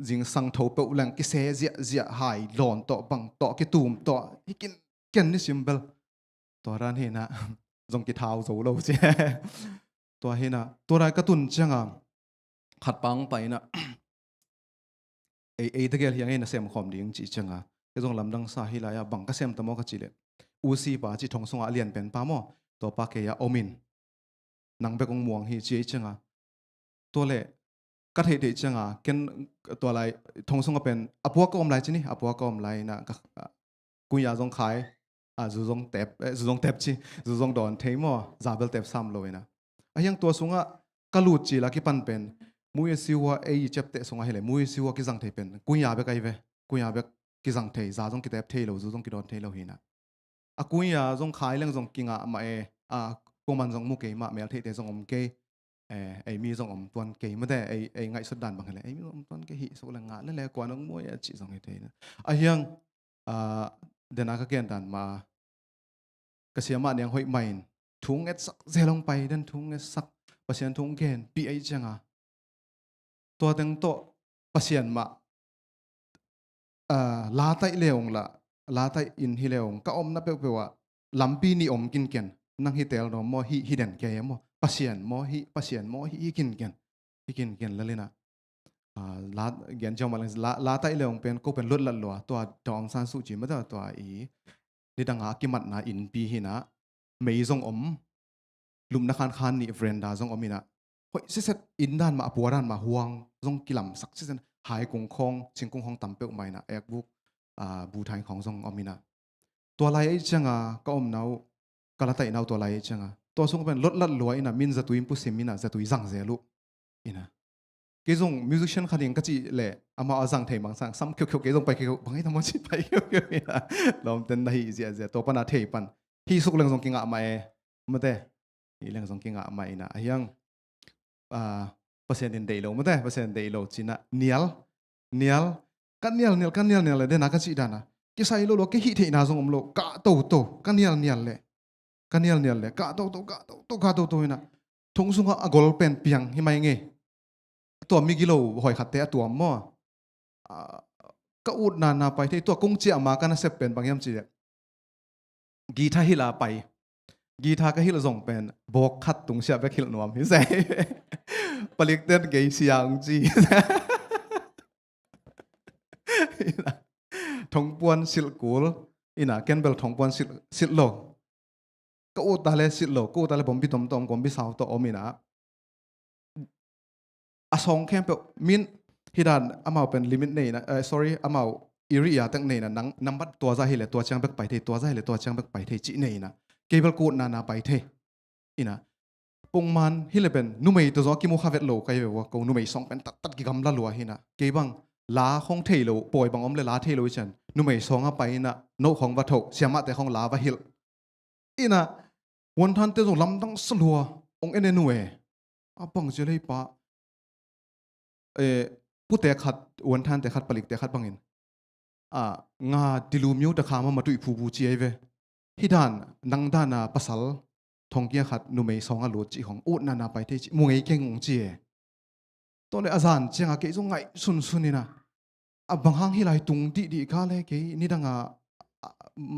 jing sang tho pe ulang ki se zia hai lon to bang to ki tum to hikin ken ni symbol to ran he na jong ki thau zo lo che to he na to ra ka tun changa khat pang pai na ai te gel hiang ai na sem khom ding chi changa ke jong lam dang sa hi la ya bang ka sem tamo ka chi le u si pa chi thong song a lian pen pa mo to pa ke ya omin nang be kong muang hi chi changa to le ka the de changa ken to lai thong song a pen apua ko om lai chi ni apua ko om lai na ka ku ya jong khai zu jong tep chi zu jong don thei mo zabel tep sam loina a yang to sunga kalut chi la ki pan pen mui siwa ei chep te songa hele mui siwa ki jang thei pen kuya be kai ve kuya be ki jang thei za jong ki tep thei lo zu jong ki don thei lo hina a kuya jong khai leng jong kinga ma ko man jong mu ke ma mel thei te jong om ke ei mi jong om tuan ke ma de ei ngai sut dan bang hele ei mi om tuan ke hi so la nga le kwa nong mo ya chi jong he thei na a hiang dena ka ken dan ma ka siama nyang hoi main thung et sak zelong pai den thung et sak pasien thung ken pi ai changa to teng to pasien ma la tai leong la tai in hi leong ka om na pe wa lampi ni om kin ken nang hi tel no mo hi den ke mo pasien mo hi kin ken la lena la gen jom la tai leong pen ko pen lut la lo to dong san su chi ma da to i ni danga ki mat na in pi hi na mei zong om lum na khan ni friend da zong omina hoi set in dan ma apuaran ma huang zong kilam sak sen hai kong khong ching kong hong tampe mai na ek buk bu thai khong zong omina to lai ai changa ka om nau kala tai nau to lai ai changa to sung pen lot lat loi ina min za tuim pu semina za tui zang zelu ina ke zong musician khading ka chi le ama azang thei mang sang sam khyo ke zong pai khyo bangai tamo chi pai khyo ina lom ten na hi zia to pana thei pan hi suk leng zong kinga ma mate hi leng zong kinga ma ina ayang pasien in dei lo mate pasien dei lo china nial kan nial le de na ka chi dana ki sai lo ke hi thei na zong om lo ka to kan nial le kan nial le ka to ina thong sunga agol pen piang hi mai nge to migilo hoi khatte to mo ka ut na pai the to kong chi ama kana sep pen bangyam chi gi tha hila pai gi tha ka hil zong pen bok khat tung sia be khil nuam hi sai palik ten ge siang chi thong puan sil kul ina ken bel thong puan sil lo ka ut ta le sil lo ko ta le bom bi tom kom bi sao to omina asong khem pe min hidan amau pen limit nei na sorry amau area tak nei na nang number to za hile to chang bek pai the to za hile to chang bek pai the chi nei na cable code na pai the ina pung man hile pen nu mei to zo ki mu khavet lo kai we ko nu mei song pen tat ki gam la lua hina ke bang la khong thei lo poi bang om le la thei lo chan nu mei song a pai na no khong wa thok siama te khong la wa hil ina won than te zo lam dang slua ong ene nu e apang je lei paผู้แต่ขัดวันท่านแต่ขัดผลิตแต่ขัดบังเงินงาดิลูมิวตะขามาตุยผู้บูจีไอเวฮิดานนังด้านาภาษาทองเกียขัดนุเมยสองอลูจีของอุดนาไปที่มงไอเก่งงจีตัวเลยอาจารย์เจ้าเกี่ยงไงสุนนี่นะบางครั้งฮิไลตุงดีข้าเลยเกี่ยนี่ดัง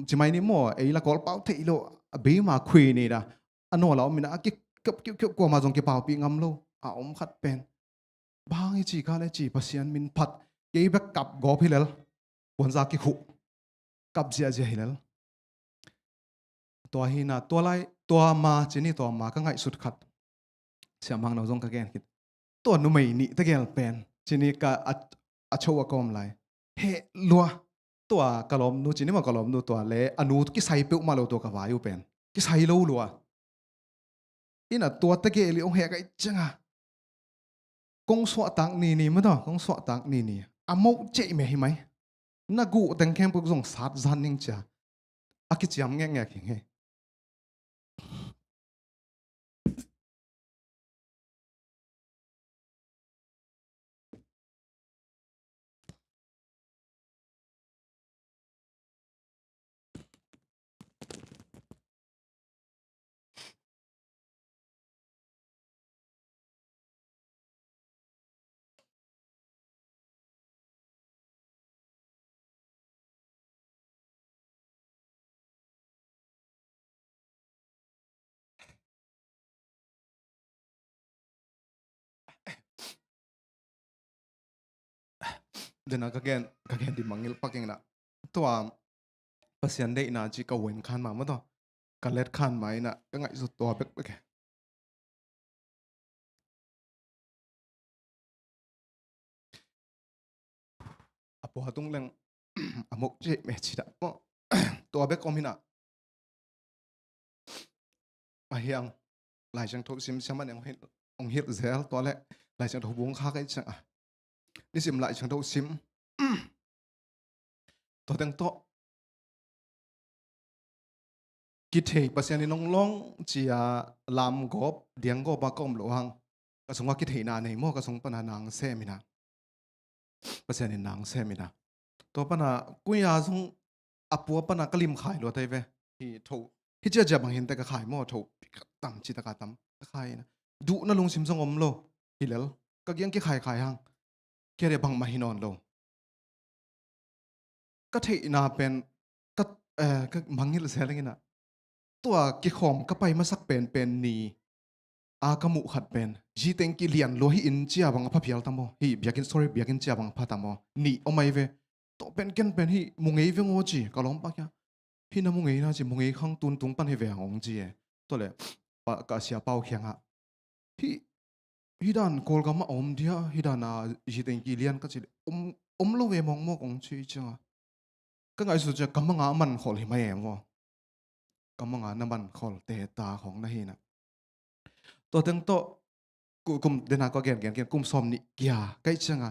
จะไม่นี่มั่วไอ้ละกอลเป้าเทโลเบี้ยมาคุยนี่นะอันนั้นเราไม่นะเกี่ยวกว่ามาจงเกี่ยวเป้าปีงำโลอมขัดเป็นบางจีข้าเลยจีภาษามินพัดเกี่ยบกับกอพิเลลวันจากิขุกับเจียฮิเลลตัวหินะตัวไล่ตัวมาจีนี่ตัวมาก็ง่ายสุดขัดเสียมังเราจงกะแกนคิดตัวนุ่มไม่นี่ตะเกียบเป็นจีนี่ก็อัจฉริยะกอมไลเฮลัวตัวกะลอมนูจีนี่มากะลอมนูตัวเล่อนุกิใส่เปอุมาเราตัวกะวายุเป็นกิใส่เราลัวอินะตัวตะเกียบลิองเฮกันจังอ่ะกงสวตังนี่มั้งต่อกงสวตังนี่อามกเจไม่เห็นไหมนักกูแต่งแค่พวกส่งสัตว์จันนิงจ้าอากิจยามแง่เห็นไงเดี๋ยวนะก็แกนดิมังงิลปักเองนะตัวภาษาเด็กน่าจีก็เว้นขันมาเมื่อต่อกันเล็ดขันไหมนะก็ไงสุดตัวเบ๊กอ่ะพอตุ้งเรื่องอามกเจไม่ชิดะตัวเบ๊กอมินะมาเฮียงหลายจังทุกซิมเชื่อมันยังองฮิตเซลตัวแรกหลายจังทุกวงค้ากันจังอ่ะนี่ซิมหลายจังทุกซิมตัวแต่งโตกิเทปัสยานี่น้องร้องจีอาลามกบเดียงกบปากอมหลวงกระสงว่ากิเทนาในมั่วกระสงปนานางเซมินะปัสยานี่นางเซมินะตัวปนากุยาสงอปัวปนากลิมขายรัวไทยเวที่ถูกที่เจ้าบังเห็นแต่ก็ขายมั่วถูกตั้มจิตกาตั้มขายนะดูนั่นลงซิมสงอมโลฮิเลลก็ยังกี่ขายหังแค่เดี๋ยวบังมาหินอนโลก็เทนาเป็นก็มังงิลเซลงินะตัวกิขอมก็ไปมาสักเป็นนีอากามุขัดเป็นจีเต็งกิเลียนโลหิอินเจียบังพับเพียลตัมโมฮีเบียกินเจียบังพัตัมโมนีอไม่เวตัวเป็นกันเป็นฮีมุงเอเวงโอจีก็ล้อมปักยาฮีน้ำมุงเอนะจีมุงเอข้างตุนปันเฮเวงองจีตัวเลยปะกะเสียเป้าเขียงฮะฮีดันโกลกามาอมเดียฮีดันจีเต็งกิเลียนก็จีโลเวมองมอกองจีจังอ่ะก็ไงสุดจะกำมังอามันขอเลยไม่เองวะกำมังอาน้ำมันขอเตตาของนาฮีนะตัวตั้งโตกุมเดนาก็แกนกุมซอมนี่กียใกล้จังอ่ะ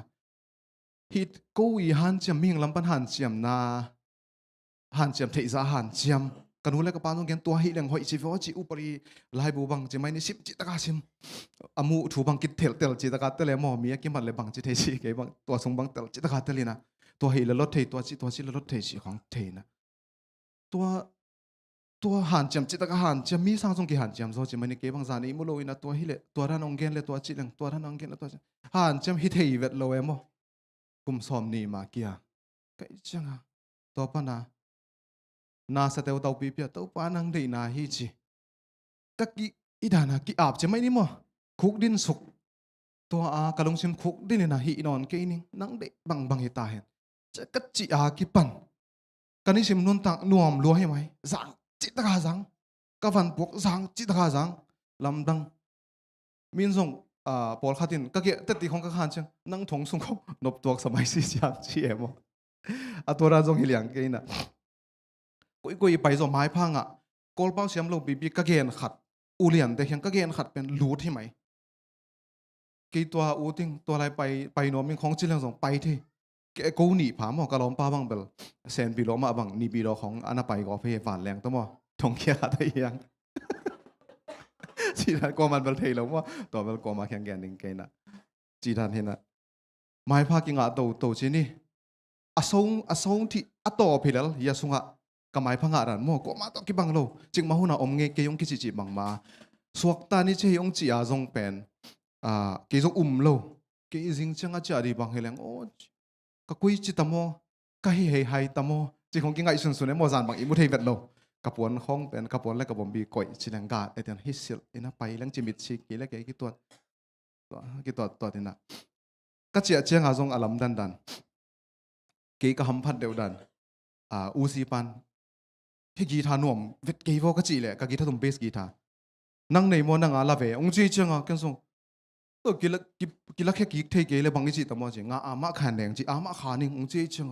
ฮิตกูอีฮันเจียมมิ่งลำปันฮันเจียมนาฮันเจียมเทซ่าฮันเจียมกันหูเล็กกับปานตรงแกนตัวฮิเลี้ยงหอยจีฟอจีอุปรีลายบูบังจีไม่นี่สิบจิตกาซิมอามูถูบังกิดเทลจิตกาเตเลมอมีกิมันเลยบังจิตเทซีเกบังตัวทรงบังเตลจิตกาเตลีนะตัวฮิเลรถเทตัวจิละรถเทซีของเทนะตัว ตัวหันจำจิตกหันจำมีสร้างทรงกี่หันจำโซจิมันนี่เก็บบังซานี่มุโลอินะตัวฮิเลตัวท่านองเกนเลตัวจิตเลงตัวท่านองเกนเลตัวหันจำฮิตเฮยเวทโลเอโมกุมสอมนี่มาเกียก็จังอ่ะตัวปนานาสเตวเตาปีเปียตัวปานังเดนาฮิจิก็กี่อีดานะกี่อาบจะไม่นี่มั้งคุกดินสุกตัวกะลงซิมคุกดินนะฮีนอนเกนิงนังเดบังฮิตาเห็นจะกัดจีกี่ปันกันนี่ซิมนุนตังนวมลัวให้ไหมสังจิตกาสังกวันพวกสังจิตกาสังลำดังมินส่งปอลขัดินก็เกี่ยแต่ตีของกะขันเชงนั่งทงสุงเขานบตัวสมัยสิจางชีเอโมตัวราจงฮิเลียงเกน่ะกุยไปส่งไม้พังกอลเป้าเสียมลงบีก็เกนขัดอูเลียนแต่ยังก็เกนขัดเป็นรูทใช่ไหมกี่ตัวอูติงตัวอะไรไปโนมิงของจิเลงส่งไปที่กูหนีผามอกระล้อมป้าบังเบลเซนปีโลมาบังนี่ปีโลของอันนั้นไปก็เพื่อฝันแรงตัวมั้งทงเขียได้ยังจีดันก็มันเบลเทแล้วว่าตัวเบลก็มาแข่งแกนดิงเกน่ะจีดันเห็นนะไม้พากิงโตจีนี่อสงที่โตพิลล์ยาสุงก็ไม้พังรันมั่วก็มาต้องกิบังโลจึงมาหุ่นอมเงยเกยงกิจิบังมาสวกตานี่เชยงจีจงเป็นเกยงโลเกยจิงจังอาจารย์บังเฮลังโอ้ก็คุยจิตโมก็ให้ตโมจีของกิงไงสุนเนี่ยโมจานบังอิมุเทเวตโลกับปวนห้องเป็นกับปวนและกับผมบีก่อยจิลังกาไอเดียนฮิสิลอินะไปเรื่องจิมิตชิกีและเกยกี่ตัวที่น่ะก็เจียเจียงอาจงอลัมดันเกยก็หัมพัดเดียวดันอูซีปันที่กีตาร์นุ่มเวทเกย์วก็จีเลยกับกีตาร์ตุ้มเบสกีตาร์นั่งในโมนั่งลาเวองจีเจียงกันส่งตัวกีฬาแค่กีเทเกย์เลยบางทีแต่โมจีอามาขันแดงจีอามาขานิ่งองจีเจียง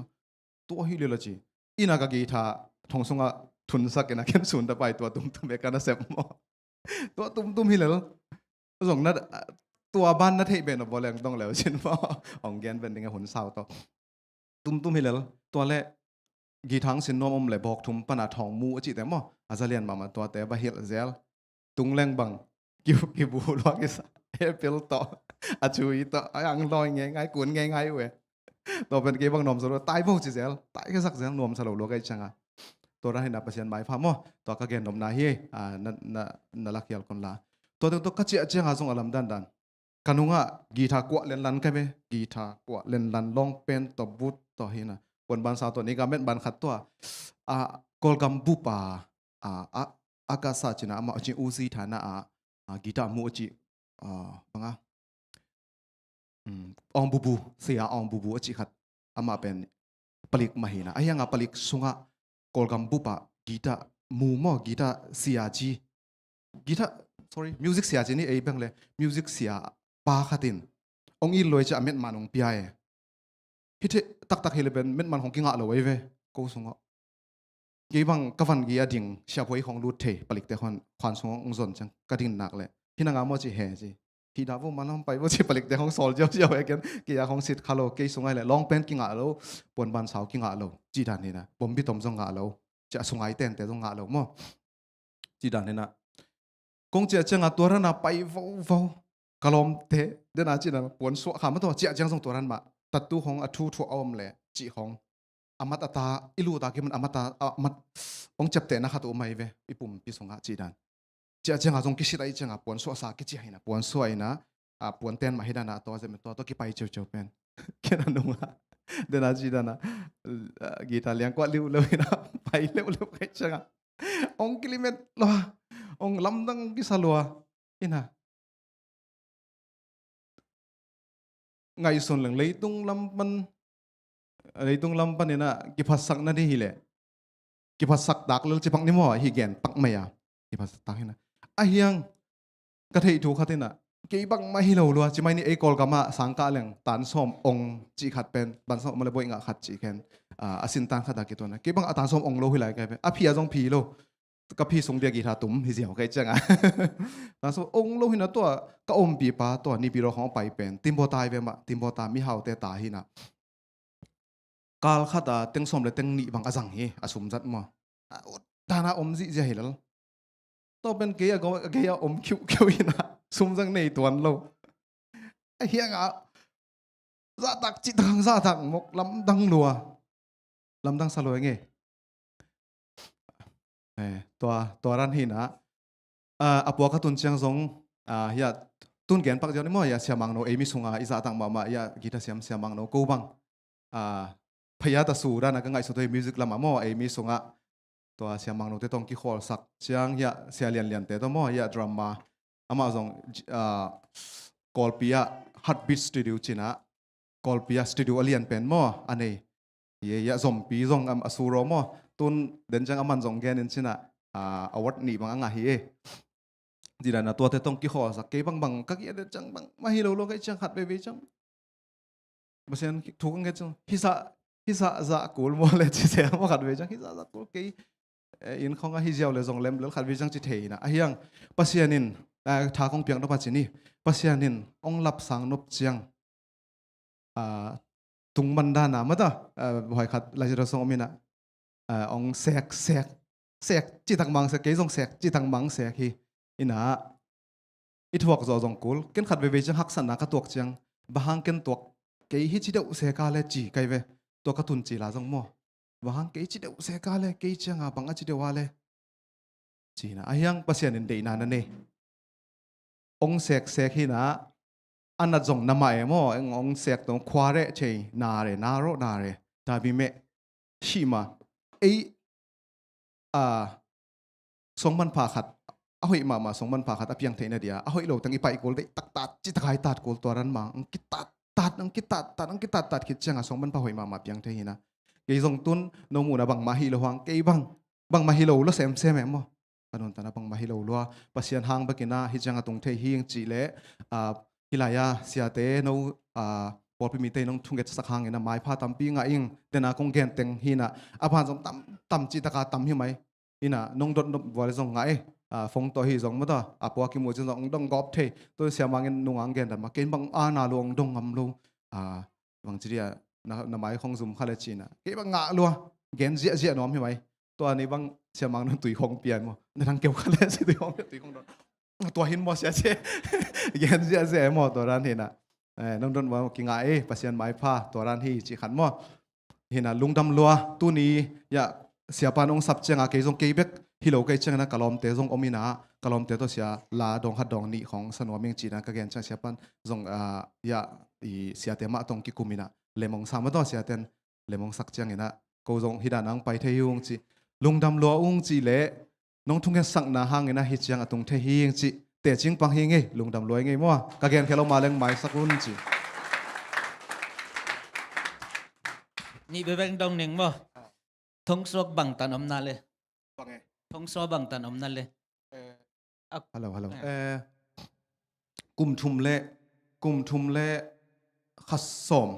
ตัวฮิเลละจีอีน่ากับกีตาร์ทงส่งทุนสักกันนะแค่ส่วนต่อไปตัวตุ้มเบกันนะเซฟโมตัวตุ้มฮิเลละส่งนั่นตัวบ้านนั่นเทเป็นบอลแรงต้องแล้วเช่นว่าองแกนเป็นยังไงหุ่นสาวต่อตุ้มฮิเลละตัวแรกกีทั้งสินนอมเลยบอกทุ่มปนาทองมูจิแต่หม้ออาจจะเรียนมาตัวแต่บะเฮลเซลตุงแรงบังกิบูลวกิสเฮเปิลต่ออาจุยต่ออังลอยง่ายกุนง่ายเว้ยตัวเป็นกีบังนอมสโลตายพวกจิเซลตายก็สักเซลนอมสโลโลกไอจังอ่ะตัวนั้นนับเปอร์เซ็นต์ใบพาหม้อตัวก็เกณฑ์นมนาเฮนั่นลักยาลคนละตัวก็เจียเจียงอาสงอลัมดันกันุงะกีตาร์กวาเล่นลันกันไหมกีตาร์กวาเล่นลันลองเป็นตัวบูตตัวเฮนะบนบานสาวตัวนี้ก็เม็ดบานขัดตัวกอลกัมบุปาอากาศจินะมาจิอูซีฐานะกีตาร์มูจิบังองบูเสียองบูจิขัดมาเป็นผลิกมาเห็นนะไอ้ยังผลิกสุงะกอลกัมบุปากีตาร์มูมอกีตาร์เสียจีกีตาร์sorry music เสียจีนี่ไอ้เบ้งเลย music เสียปาขัดินองอีลอยจะเม็ดมันองปีไอฮิตตักเฮลเป็นเม็ดมันของกิงะเลยเว้ยกูสงะกี่บังกวันกี่ดิ่งเชียบไว้ของรูดเทผลิตแต่ความสงองซนจังกระดิ่งหนักเลยที่นางามว่าจีเฮจีที่ดาวมันลำไปว่าจีผลิตแต่ของโซลเจียวไอ้กันกี่ของสิทธิ์คาโลกี่สงไงเลยลองเป็นกิงะแล้วปนบันสาวกิงะแล้วจีดานนี่นะผมพี่ตมสงะแล้วจะสงไงเต้นแต่สงะแล้วมั้งจีดานนี่นะคงเจ้าจังตัวนั้นไปว้กลมเตะเดินอาจีนะปนสวะขามันตัวเจ้าจังส่งตัวนั้นมาตัดตัวของอัทุอมเลยจีของอมตะอิลูตากิมันอมตะมัดองจับเตะนะครับตัวไม่เว้ยปุ่มปีสงอาจีดันเจ้าจังส่งกิสิได้จังปนสวะสากิจิให้นะปนสวยนะปนเต้นมาให้ด้านตัวจะเป็นตัวกิไปเจียวเป็นแค่นั้นนุ่งเดินอาจีดันนะกีตาร์เลี้ยงกว่าเร็วเลยนะไปเร็วไปจังองกิลิเมตล้อองลำดังกิสลัวอินะไงส่วนหลังเลยตุ้งลำมันเลยตุ้งลำปันเนี่ยนะกิพัสสักนั่นที่ฮิเลกิพัสสักดักเลยจะปักนี่มั่วฮิเกนปักไม่ยากิพัสตักนี่นะไอ้ยังกระเทยถูกขัดนะกี่ปักไม่ฮิโลลัวจะไม่นี่ไอ้กอลกามาสังกาเลงตันส้มองจีขัดเป็นบันส้มมาเลยบ่อยงะขัดจีเกนอาสินตันขัดตากี่ตัวนะกี่ปักตันส้มองโลฮิไลกันไปพี่อาจงพีโลก็พี่ส่งเดียกีตาตุ้มฮิเสียวใครจังตันส้มองโลหินะตัวก็อมปีปาตัวนี่ปีโลของไปเป็นติมโบตายไปมาติมโบตามีเฮาเตตาหินะกาลขัดเต็งส้มเลยเต็งนี่บางอาจังเฮอสมจัดมาดานาอมจีจะเห็นแล้วตัวเป็นเกียร์ก็เกียร์อมคิวหินะสมจังในตัวเราไอ้เหี้ยงซาตักจิตทางซาตักมกลำดังลัวลำดังสลวยไง ตัวรันหินะอปัวกตุนเชียงสงยาตุนแกนปักเดียวนี่มั้งยาเสียมังโนเอมิสุงอิสาตังมายากีตาเสียมังโนกูบังพยาตสูรานะก็ไงสุดท้ายมิวสิกละมั้งเอมิสุงตัวเสียมังโนเตต้องกี่ขอสักเชียงยาเสียเลียนเตตัวมั้งยาดราม่าอามาสงกอลปียฮัตบิทสตูดิโอจีนะกอลปียสตูดิโอเลียนเป็นมั้งอันนี้ยาซอมปีซงอสูรมั้งตุนเดินจังอามันซงแกนินชินะอวัดนี่บางอ่ะเฮ้จีน่ะตัวเตต้องกี่ขอสักเก็บบังก็กี่เดินจังบังมาฮิโลโลก็จังขัดไปจังบางทีถูกกันจังฮิซาจะกูลมัวเลยจีเสียมาขัดไปจังฮิซาจะกูลกี่อินของฮิเจียวเลยซงเล็มเลยขัดไปจังจีเทียนะไอ้ยังปัสยานินท้าของเปียงนปัจจินีปัสยานินองรับสังนบเจียงตุงบันดานามาต่อบ่อยขัดลายจะส่งมินะองแสกจีตังมังแสกเกยส่งแสกจีตังมังแสกฮีอินะอิทวกจอจงกุลเกินขัดไปจังหักสันนักตัวเจียงบางเกินตัวเกยฮิจิเดอุเสกาเลจีไกเวตัวกระตุนจีลาจงมัวบางเกยจิเดอุเสกาเลเกยเจียงบังอาจิเดวาเลจีนะไอ้ยังปัสยานินเดนานั่นเององแสกฮีนะอันนั้นจงนำมาเอโมองแสกตรงควาเรเชนาเรนาโรนาเรดาบิเมชิมาสองมันผ่าขัดเอาให้มาสองมันผ่าขัดอภิยังเทนเดียเอาให้เราตั้งอีไปกูได้ตัดจิตหายตัดกูตัวรันมาอังกิตัดคิดจังสองมันผ่าให้มาเพียงเทนะเกยจงตุนน้องมูนะบังมาฮิโลหังเกยบังมาฮิโลแล้วเซมแม่โมกันนนตนะบังมาฮิโลลัวปัสยันหางบักินะฮิจังตรงเทฮิงจีเล่ฮิลายาเสียเตโนพอพิมิเตน้องทุ่งเกตสักหางนะไม้ผ้าตั้มปีงอิงเดน่าคงเกนเต็งฮินะอภันจงตั้มจิตกาตั้มหิไหมฮินะน้องดดวอลจงไงฟงตัวฮิจงมาต่อปัวกิมูจงดงกอบเทตัวเสียมังเงินนุ่งอังเกนแต่มาเกนบังนาลวงดงงำลงบางทีเนี่ยน้ำไม้คงซุ่มข้าเลจีนะเกบังงะลัวเกนเจียน้อมหิไหมตัวนี้บังเสียมังนั่นตุยคงเปลี่ยนมั้งในทางเกี่ยวข้าเลจีตุยคงโดนตัวหินมอเสียเจเกนเจียมอตัวร้านเห็นนะน้องดนว่ากิงไงปัสยันไม้ผ้าตัวร้านที่จีขันมั้งเห็นนะลุงดำลัวตัวนี้อย่าเสียปานองสับเจียงเกยจงเกยเบกฮิโลเกยเจียงนะกะลอมเตจงอมินะกะลอมเตตัวเสียลาดงฮัดดงนี่ของสนวมิงจีนะกะเกนจังเสียปันจงอย่าเสียเตมะตรงกิกุมินะเลมองสามตัวเสียเตนเลมองสักเจียงนะกูจงฮิดานังไปเที่ยวงจีลุงดำลัวองจีเล่น้องทุ่งเงินสักนาหางนะฮิเจียงตรงเที่ยวงจีแต่จริงปังเฮงไงลุงดำรวยไงมั่วกะเกนแค่เรามาเล่นไม้สักรุ่นจีนี่เป็นแบงดองหนึ่งมั้งทงสวกบังตันอมนาเลยทงสวกบังตันอมนาเลยฮัลโหลกุมทุมเล่ขัดสม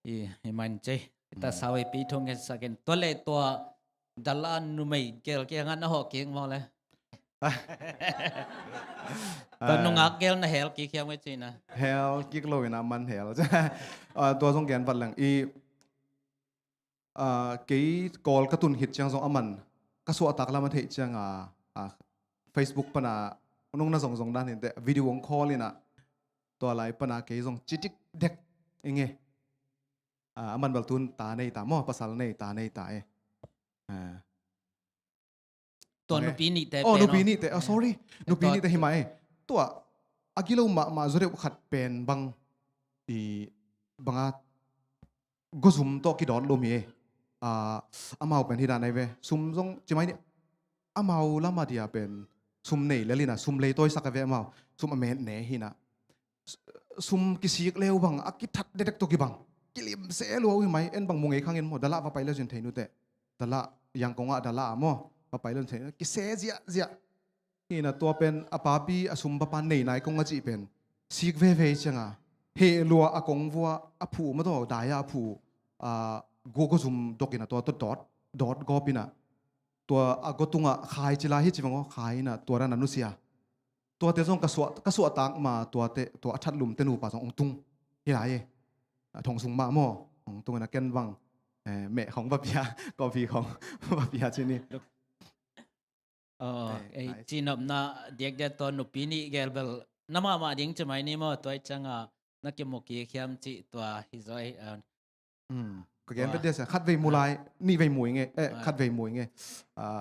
เห็นมันใจแต่สาวปีทงกันสักกันตัวเล่ตัวดัลลานนุ่มเกลงั้นนะหอกเก่งมั้งเลยตอนน้องเกลน่ะเฮลกี่เขียวไม่ใช่นะเฮลกี่โลนะมันเฮลใช่ตัวสงแกนฟันหลังกี่กอลกระตุนฮิตจังสงอามันก็สวดตักแล้วมันเห็นจังFacebook ปนะน้องน่าส่งด้านเห็นแต่วิดีโอคอลเลยนะตัวอะไรปนะกี่ส่งจิกเด็กยังไงมันแบบตุนตาในตาหม้อภาษาในตาตัวนุปีนี่แต่นุปีนี่แต่sorry นุปีนี่แต่หิมะตัวอากิโลมาจุดเดียวขัดเป็นบางก็ซุ่มตัวกี่ดอลลมีอามาเป็นที่ด้านไหนเว้ซุ่มตรงใช่ไหมเนี่ยอามาละมาดีเป็นซุ่มเนยแล้วลินะซุ่มเลยตัวสักเว้อามาซุ่มอเมนเนยหินะซุ่มกิสิกเลวบางอากิทัดเด็กตัวกี่บางกิลิมเสียรัวหิมะเอ็นบางมงเอข้างเงินหมดดาละว่าไปแล้วจนเทนุเตะดาละยังกงดาละมั้งมาไปเรื่องเสียกิเสียนี่นะตัวเป็นอาปาปีอาสุมปปานในนายกงจีเป็นสิกเวจังเฮลัวอากงวัวอาผูมาตัวดายอาผูกูก็ซุมดกินะตัวดอดก็ปีนะตัวอากตุงขายจิลาฮิจิมังขายนะตัวนั้นนุเสียตัวเตจงกระสวตักมาตัวอัดลุมเตนูป่าสองตุงเฮียไรทองสุงมาหม้อของตุงนะแกนวังแม่ของปะเปียก็พี่ของปะเปียที่นี่ไอ้จีนน่ะเด็กจะตอนนุปีนี่แกลเบลน้ำมาดิ้งจะไม่นี่มั้งตัวจังนักเก็บหมกเขียมจีตัวฮิซอยก็ ก็เกินไปเดียวสิขัดเวมูลายนี่เวมวยไงขัดเวมวยไง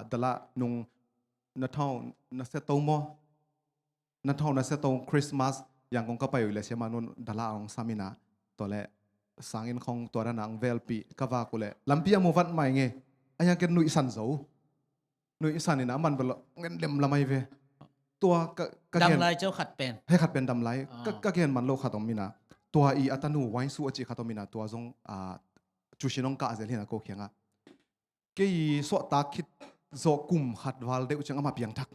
แต่ละนุ่งนัทเท่านัทเซตโตมอนัทเท่านัทเซตโตคริสต์มาสอย่างคงก็ไปอยู่เลยใช่ไหมนุ่นแต่ละองสามินาตัวแหละสังอินของตัวนั้นเวลปีก็ว่ากูเลยลำพีมูฟัดใหม่ไงไอ้ยังเกินนุ่ยสันโซนุ่ยสันนี่นะมันเป็นเงินเดมละไม่เวตัวก็เกิน ดำไรเจ้าขัดเป็น ให้ขัดเป็นดำไรก็เกินมันโลขัดตรงมินาตัวอีอัตนูไว้สู้อจิขัดตรงมินาตัวทรงจูชินองกาเซลินะโกเขียงอ่ะเกี่ยสวดตาคิดโจกุมขัดวาลเดอุจังอามาเปียงทัก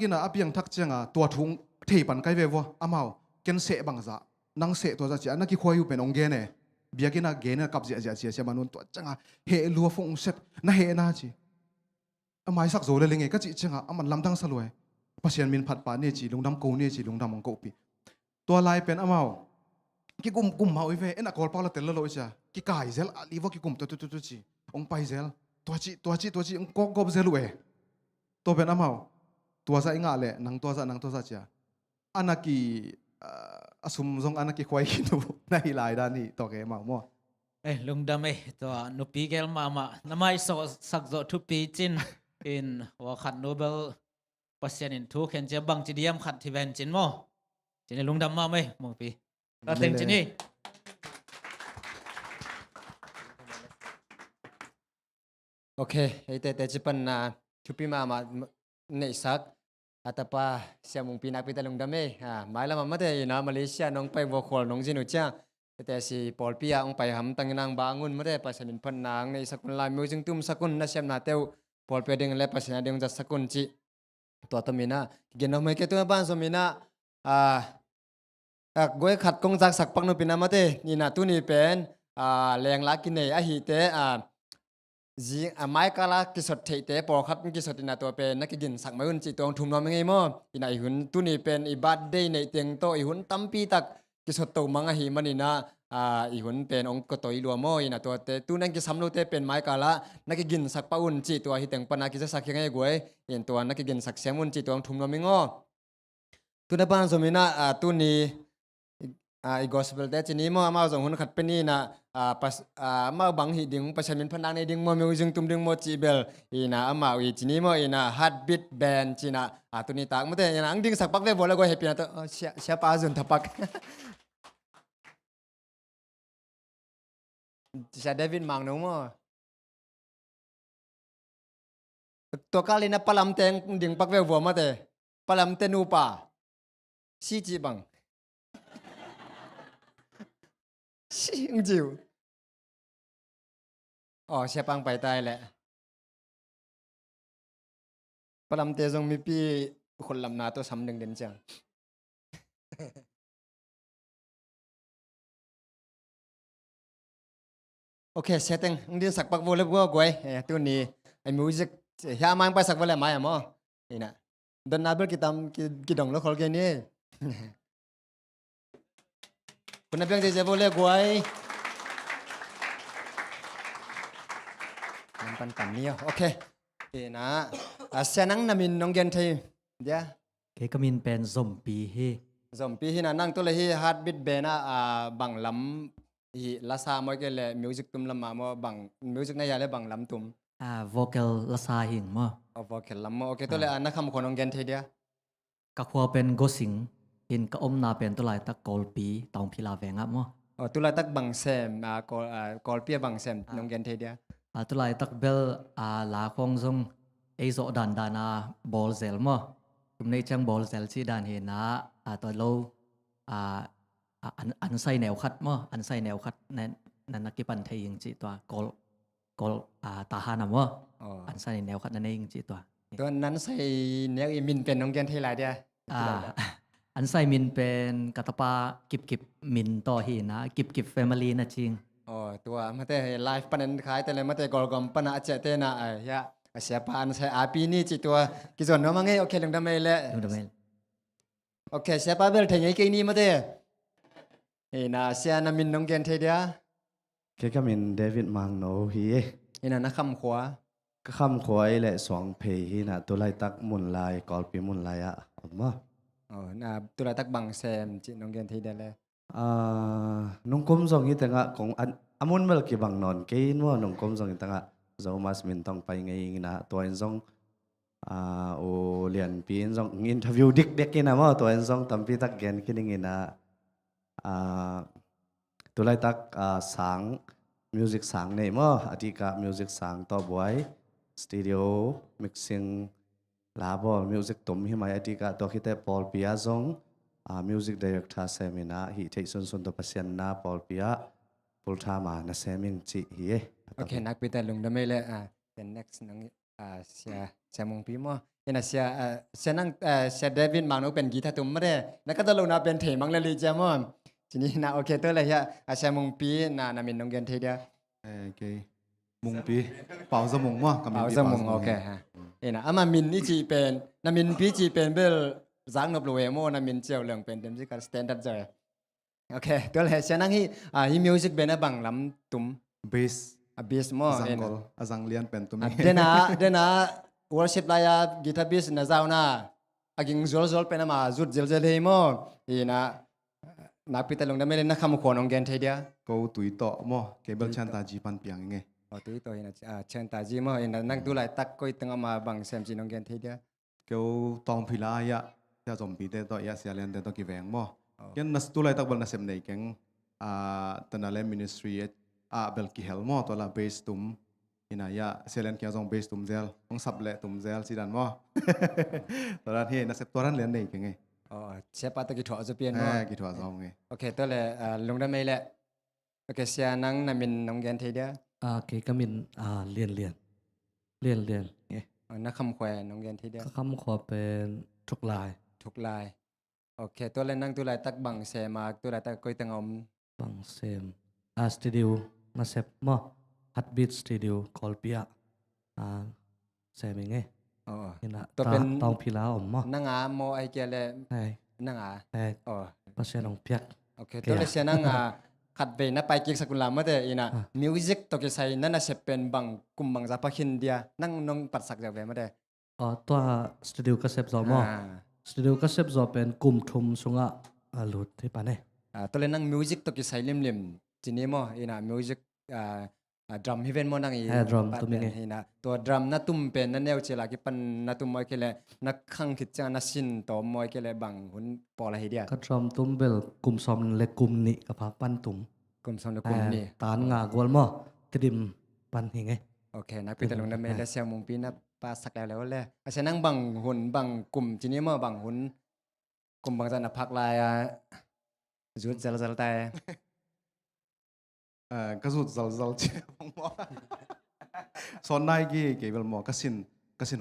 กินะเปียงทักจังอ่ะตัวทุงเทปันไกเววะอามาเกินเสะบังซะนังเสะตัวจะเจ้านักกี่ควายอยู่เป็นองเกเน่เบียกินะเกเน่กับเจ้าเจ้ามันนุ่นตัวจังอ่ะเฮลัวฟงเสร็จน่าเฮน่าจีอามาสักโจเลยไงก็จิจังอ่ะมันลำดังสลวยภาษามินผัดป่าเนี่ยจีลุงดำโกเนี่ยจีลุงดำมังโกปีตัวลายเป็นอามากี่กุมเมาอีเวเอ็นอะกอลปาลเตลโลอิจ้ากี่กายเซลลีวอกี่กุมตัวจีองไปเซลตัวจีองกอบเซลเวตัวเป็นอามาตัวซะอิงาเล่นังตัวซะจ้าอันนักกี่อสุมทรงอันนักกี่ควายกินูในหลายด้านนี่ตัวแกมามั่วลุงดำตัวนุปีเกลมาน้ำไม่สสักโจทุปีจินอินว่าขัดโนเบลภาษาอินทุกเห็นจะบังจีเดียมขัดที่เวนจินมั่วจินลุงดำมาไหมมองปีเราเต็มจินนี่โอเคไอ้แต่จิปันทุปีมาในสักอาตาปาเสียมุงปีนักพิตาลุงดำหมายละมันไม่ได้นะมาเลเซียน้องไปวัวขวลน้องจินุจ้าแต่สิปอลปียองไปหำตังนางบางุนไม่ได้ภาษาอินพันนางในสกุลลายมิวจึงตุ้มสกุลน่าเสียมนาเตวปอลเปดึงและภาษาเดียงจัดสกุลจิตัวตมินะเกินเอาไม่เกี่ยวบ้านสมินะกวยขัดกงจักสักปักนุปินามาเตนี่นะตุนี่เป็นแรงลักกินเนอหิเตจีไม้กาลากิสดเทเตปอขัดกิสดนะตัวเป็นนักกินสักไม่หุ่นจิตวงทุ่มน้องไม่ไงมั่วอินาหุ่นตุนี่เป็นอิบัดเดย์ในเตียงโตอิหุ่นตั้มปีตักกิสดตัวมังหิมันนี่นะอิหุ่นเป็นองค์ตัวอิลัวมั่วอินาตัวเตตุนั่งกิสำลูเตเป็นไม้กาลานักกินสักปะอุ่นจิตัวหิเตียงปนักกิจะสักยังไงกวยเห็นตัวนักกินสักเสียงอุ่นจิตวงทุ่มน้องไม่งอตุนบ้านสมินะตุนี่อีกอสเปลเตจินี้มั่วมาส่งหุ่นขัดเป็นนี่นะมาบังหิดิ่งประชาชนพนังในดิ่งมั่วมิวจึงตุ้มดิ่งมั่วจีเบลอีน่ะมาอีจินี้มั่วอีน่ะฮัดบิดแบนจีน่ะตุนี่ตากมั่วแต่ยังอังดิ่งสักปักเวบอลแล้วก็เฮปปี้นะตัวเสียป้าจุนทับปักเสียเดวิดมังนู้มั่วตัวกาลินะปลำเตงดิ่งปักเวบอลมาแต่ปลำเตนูป่าซีจีบังชิงจิวเสียปังไปตายแหละปลำเตจงมีปีคนลำนาตัวซ้ำหนึ่งเด่นจังโอเคเสียตังเดียนสักปักโวเล็บก็กวยตัวนี้ไอ้มิวสิกเฮียมังไปสักวันละไม่อะมั้งนี่นะเดินนาเบลกิดองแล้วขอแค่นี้คุณนับยังจะโวเล็บกวยปันนี้โอเคนะเสียนังนามินน้องเกนไทยเดี๋ยวเคก็มินเป็นซอมปีเฮซอมปีเฮนะนั่งตัวเลยฮาร์ดบิดเบนะบังลำฮีลาซามอยเกลมิวสิกตุมลำมาโมบังมิวสิกนายาเลบังลำตุมvocal ลาซาหิงมั้งvocal ลำโอเคตัวเลยนักคำคนน้องเกนไทยเดียวก็ควรเป็นโกสิงหินก็อมนาเป็นตัวลายตะกอลปีตองพิลาแวงอ่ะมั้งตัวลายตักบังเซมกอลเปียบังเซมน้องเกนไทยเดียวตัวลายตักเบลลาคงซงไอโซดันดานาบอลเซลมั้งคุณในจังบอลเซลที่ดานเห็นนะตัวโลอันใส่แนวคัดมั้งอันใส่แนวคัดนั่นนักกีฬาไทยยิงจีตัวกอลตาฮานะมั้งอันใส่แนวคัดนั่นเองจีตัวนั้นใส่แนวมินเป็นน้องเกนไทยหลายเดียวอันใส่มินเป็นกัตปากิบมินต่อหินนะกิบแฟมิลี่นะจริงตัวมาแต่ไลฟ์ปันนั้นขายแต่เลยมาแต่กอลกอมปันอาเจเตนะเฮียเสียปานใส่อาปีนี่จีตัวกิจวัตรน้องมังเงโอเคลงดำเมลเลยโอเคเสียปาเบลถึงไงกี่นี่มาแต่น่ะเสียนามินน้องเกนเทียเคก็มินเดวิดมังโนฮีน่ะนักคำขวาก็คำขวาแหละสองเพย์น่ะตัวไล่ตักมุนลายกอลปีมุนลายอ่ะมั้งน่ะตัวไล่ตักบังแซมจีน้องเกนเทียเลยนุ่งคุ้มส่งยี่แต่งะของ amun mel ki bang non kein mo nong kom zong tanga zo mas min tong pai ngai na to en zong o lian pin zong interview dik dek kina mo to en zong tampi tak gen kining ina tulai tak sang music sang nei mo atika music sang to boy studio mixing labol music tum hi mai atika to khite Paul Pia zong music director semina hi thei sun sun to pasian na Paul Pia pulthama na seming chi hi okay nak pita lung dame le the next nang sia mong pi mo ina sia nang sia David mang no pen gita tum mare na ka talo na pen the mang le li ja moทีนี้นะโอเคตัวเลยฮะอาเซียมงปีนามินนงเกนเทียโอเคมงปีเป่าสมงมั้งกับมินปีเป่าสมงโอเคฮะนะอามามินนี่จีเป็นนามินปีจีเป็นเบลจังนบลูเอโมนามินเจียวเหลืองเป็นเต็มที่การสแตนดาร์ดเลยโอเคตัวเลยเสียนั่งฮีมิวสิกเป็นบังลำตุ้มเบสเบสมั้งจังเลียนเป็นตุ้มเดน่าวอร์ชิปไลน์กีตาร์เบสน่าเจ้าน่ะอากิงโจลเป็นมาจุดเจลเจลเลยมั้งนะนักพิจารณาไม่เล่นนักคำขวัญองเกนเทียก็ตุยต่อมั้งเคเบิลชันตาจีปันเปียงไงตุยต่อเห็นชันตาจีมั้งนั่งดูไลตักก็ตั้งมาบังเซมจีนองเกนเทียก็ตองพิลายะจะจมปีเตต่อยะเสียเลียนเตต่อกี่แหวงมั้งยันนัสดูไลตักบนนัสเซมในแกงตอนนั้นเล่นมินิสทรีเบลกิเฮลมั้งตัวละเบสตุมอินายะเสียเลียนเกี่ยวกับเบสตุมเซลต้องสับเละตุมเซลสิดันมั้งตอนนั้นเฮ้นัสเซปตัวนั้นเลียนในแกงไงเสียปัตตกิถอจะเปลี่ยนมั้งกิถอจะเอาไงโอเคตัวเลยลงได้ไหมแหละโอเคเสียนั่งนามินน้องแกนเทียโอเคก็มินเรียนไงนักคำขวัญน้องแกนเทียคำขวัญเป็นทุกลายโอเคตัวเลยนั่งตัวเลยตักบังเซมาตัวเลยตักก้อยตังอมบังเซมสตูดิโอมาเซฟมั้งฮัตบีทสตูดิโอคอลเปียเซมิงไงนี่นะตัวเป็นตองพิลาอมมั้งนั่งโมไอเกลเลยนั่งภาษาน้องเปียกโอเคตัวเลยเสียนั่งขัดเวนับไปกิกสกุลามาแต่อีน่ะมิวสิกตัวกี่ใส่นั่นน่ะเสเป็นบังกุมบังจากพักฮินเดียนั่งน้องปัดสักจากเวมาแต่ตัวสตูดิโอก็เซฟจอมั้งสตูดิโอก็เซฟจอเป็นกลุ่มทุมสุงะหลุดที่ปานเนี่ยตัวเลยนั่งมิวสิกตัวกี่ใส่ลิมจีนี่มั้งอีน่ะมิวสิกดรัมฮิเวนมอนังอีดรัมตุ้มยังไงตัวดรัมนัดตุ้มเป็นนั่นเอวเชลากิปันนัดตุ้มมอยเกลนักขังขิดจานัสินตัวมอยเกลบังหุ่นปอละเฮียก็ดรัมตุ้มเบลกลุ่มซอมเล็กกลุ่มนี้กับพันตุ้มกลุ่มซอมเล็กกลุ่มนี้ตานงากวลมั้งกระดิ่มปันยังไงโอเคนักพิจารณาเมลเซียมงปีนับปาสักแล้วเลยอาจจะนั่งบังหุ่นบังกลุ่มจีนี่มั้งบังหุ่นกลุ่มบังจันทร์พักลายจุดเจลแต่ก็สุดจัลเชื่อมอสอนนายกี่เกี่ยวกับมอกสิน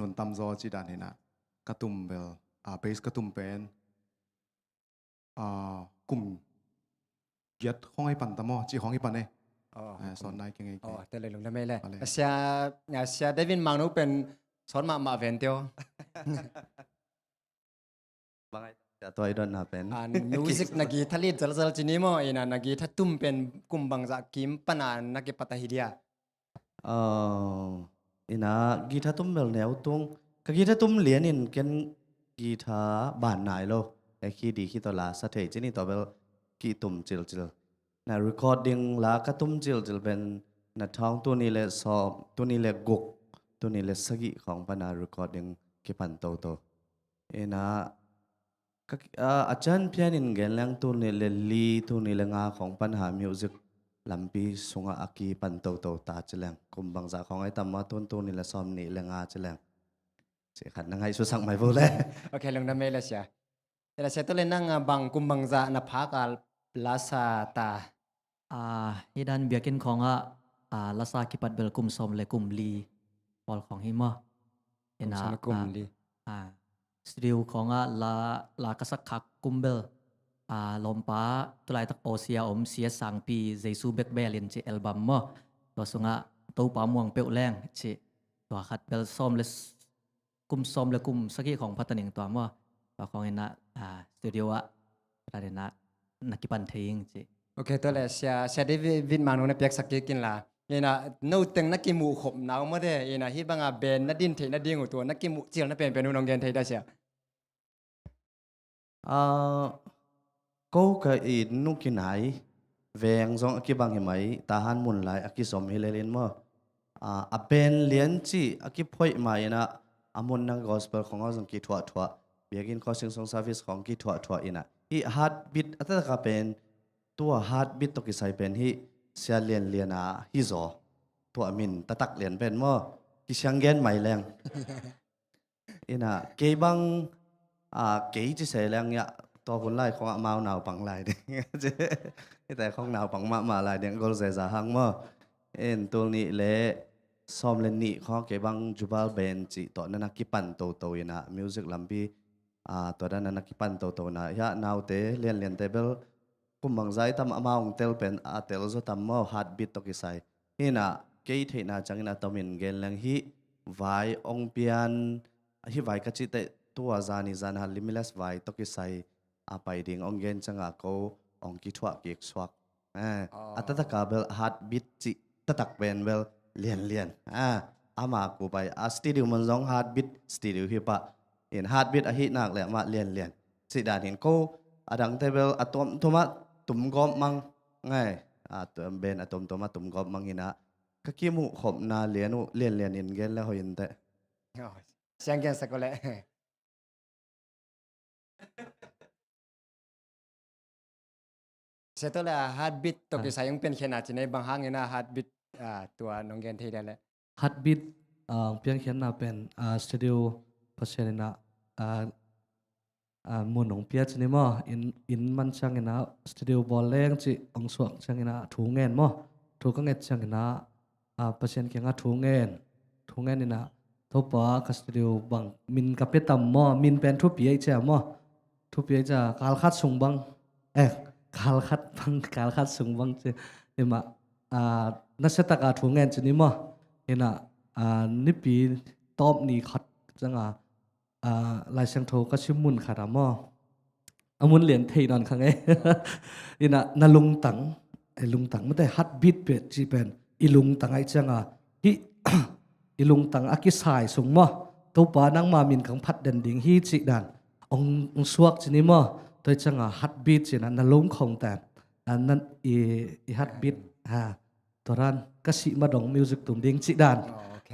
หุ่นตำจอจีดานเห็นนะกระตุ้มเบลเบสกระตุ้มเป็นกลุ่มเกียรติห้องไอ้ปันตะมอจีห้องไอ้ปันเนี่ยสอนนายเก่งไงแต่เลยลงได้ไม่เลยเสียเดวินมังนุเป็นสอนมาเวนเตียวบางไอ้ตัวไอ้ดอนน่ะเป็นมิวสิกนักกีทะเลจัลจีนี่มั้งอีน่ะนักกีทัดตุ้มเป็นกลุ่มบังจากกิมปนานักกีปัตตาฮิเดียอินะกีตาร์ตุ้มเบลแนวตรงกับกีตาร์ตุ้มเหรียญอินกันกีตาร์บ้านไหนโลไอ้คีดีคีตัวละสะเทจินี่ตัวเบลกีตุ่มจิลนะ recording ละก็ตุ้มจิลเป็นนะท้องตัวนี้เลยสอบตัวนี้เลยกุกตัวนี้เลยสกิของปนา recording กีปันโตอินะก็อาจารย์เพียนินเกลลังตัวนี้เลยลีตัวนี้เลยงาของปัญหา musicลำปีสงอากีปันโตตาเจริญกุมบังจากของไอ้ตำมาต้นนี่ละซ้อมนี่ละงาเจริญเสียขัดนั่งให้สุสังไม่พูดเลยโอเคลงดำเมลเสียแต่เสียตัวเล่นนั่งบังกุมบังจากนับพักลาซาตาฮิดันเบียกินของลาซากิปัดเบลกุมสมเลยกุมลีบอลของฮิมะเห็นกุมลีสติลของลากษักขักกุมเบลลมป้าตัวไรตักโอเซียเสียสังปีเจสูเบกเบลินเจอัลบั้มมั้งตัวสุงะตัวป้ามวงเปลวแรงเจตัวขัดเบลซ้อมเลยกุมซ้อมเลยกุมสักที่ของพัฒนิงตัวมั้งตัวของเอ็นสตูดิโอประเด็นนักกีปันเทียงเจโอเคตัวเลยเสียได้วินมานุนเปียกสักกี่กินละเนี่ยนู่นตึงนักกีมูขบหนาวมาได้เนี่ยฮิบังเบนนัดดินเทนัดดิ้งตัวนักกีมูเจียวนัดเป็นนู่นองเกนเทได้เสียก็อินนุกินไหน เวงซองกิบังหิไหมตาหันมุนไหลกิสมฮิเลลินมอเป็นเลียนจีกิพ่อยมานะอามุนนังกอสเปลของเราสังกิถั่วถั่วเบียกินคอสิงซองซาฟิสของกิถั่วถั่วอินะอีฮาร์ดบิทอัตตะกาเป็นตัวฮาร์ดบิทตกิใส่เป็นฮิเสียเลียนฮิโซตัวมินตะตักเลียนเป็นมั้กิเชียงเกนใหม่แรงอินะเกบังเกยจีเสแรงเนี่ยตัวคนไล่ของมาหนาวปังไล่เด้แต่ของหนาวปังมาไล่เด้ก็เสียสาหังมั้ตัวนี้เละซ้อมเล่นนี่เขาเก็บังจูบาลเบนจิตอนนั้นนักกีปันโตๆนะมิวสิกลัมปีตอนนั้นนักกีปันโตๆนะยะนาวเตเลียนเตเบลกุมบังใจทำอามาองเตลเป็นเตลจะทำมอฮาร์ดบีทตกิไซนี่นะเกยเทน่าจังนะตอมินเกลลังฮิไวองเปียนฮิไวกัจจิเตตัวจานิจานฮัลลิมิเลสไวตกิไซไปดิ่งองเกนจังอาโกองกิทวะเกกสวักอัตตะกาเบลฮาร์ดบีทจิตะตักเป็นเบลเลียนอามากูไปสตูดิโอมันร้องฮาร์ดบีทสตูดิโอฮิปะเห็นฮาร์ดบีทฮินักเลยมาเลียนสิดานเห็นกูดังเทเบลอะตอมตัวมาตุ่มกอมมังไงตัวเบนอะตอมตัวมาตุ่มกอมมังหินะก็คิมุขบนาเลียนเห็นเกนแล้วเห็นแต่เสียงเกนสักก็เลยเสร็จแล้วฮาร์ดบีทตกิใส่ยังเป็นขนาดที่ในบางห้างเนี่ยนะฮาร์ดบีทตัวน้องเกนที่ได้เลยฮาร์ดบีทเพียงแค่นั้นเป็นสตูดิโอพัชรินะมุนของเปียชนี่มั้อินมันช่างนะสตูดิโอบอลเล่งจีองสวกช่างนะถูเงินมั้ถูกเงินช่างนะพัชรินเกี่ยงถูเงินนี่นะทุบปะกับสตูดิโอบังมินกับเป็ดตำมั้มินเป็นทุบปีไอเจ้ามั้ทุบปีไอเจ้าการคัดส่งบังการคัดส่งบังจีนี่มานักเศรษฐกาถูเงินจีนี่มั้เห็นนี่ปีตอบนี่คัดจังลายเสียงโทก็ชื่อมุนขาดามอมุนเหรียญเทนอนครั้งนี่นาลุงตังไม่ได้ฮัดบิดเป็ดจีเป็นอีลุงตังไอจังฮิอีลุงตังอากิสายสงมั้ตัวปานังมามินขังพัดเด่นดิ่งฮิจิดันองสวกจีนี่มั้ตัวจังฮัดบิดจีนั้นนาลุงของแต่นั่นอีฮัดบิดตัวนั้นก็สิมาดองมิวสิกตุ่มดิ่งจิดันโอเ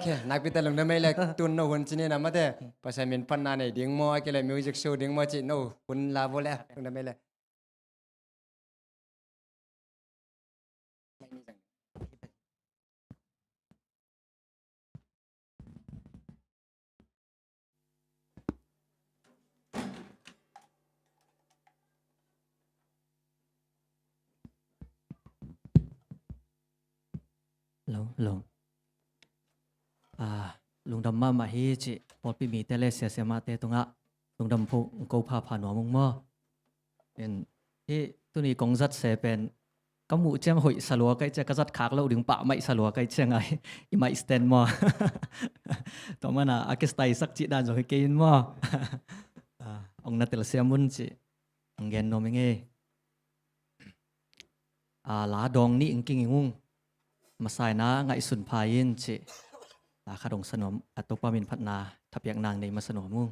คนักพิจารณาไม่เล็กตุนโนหุ่นจีนี่นะมาเด้ภาษามินพันนาเนี่ยดิ่งมัวก็เลยมิวสิกโชว์ดิ่งมัวจีโนหุ่นลาโบแล้วตุนไม่เลยลงลุงดำมาฮีจิพอปีมีเตเลเสียมาเตตรงลุงดำพูกูพาผ่านหัวมุงมั่เป็นที่ตัวนี้กงจัดเสเป็นก็มูเจียงหอยสลัวใกล้จะกระจัดขากแล้วดึงปะไม่สลัวใกล้เชียงไงอีไม่สแตนมั่ต่อมานะอากิสไตสักจิดานจะให้กินมั่องนัตเตลเซียมุนจิองเกนโนมิเงลาดองนี่อิงกิ้งงุงมาใส่นะไงสุนพายินจิข้าดงสนมอัตโปามินพัฒนาทับอย่างนางในมาสนมมุ่ง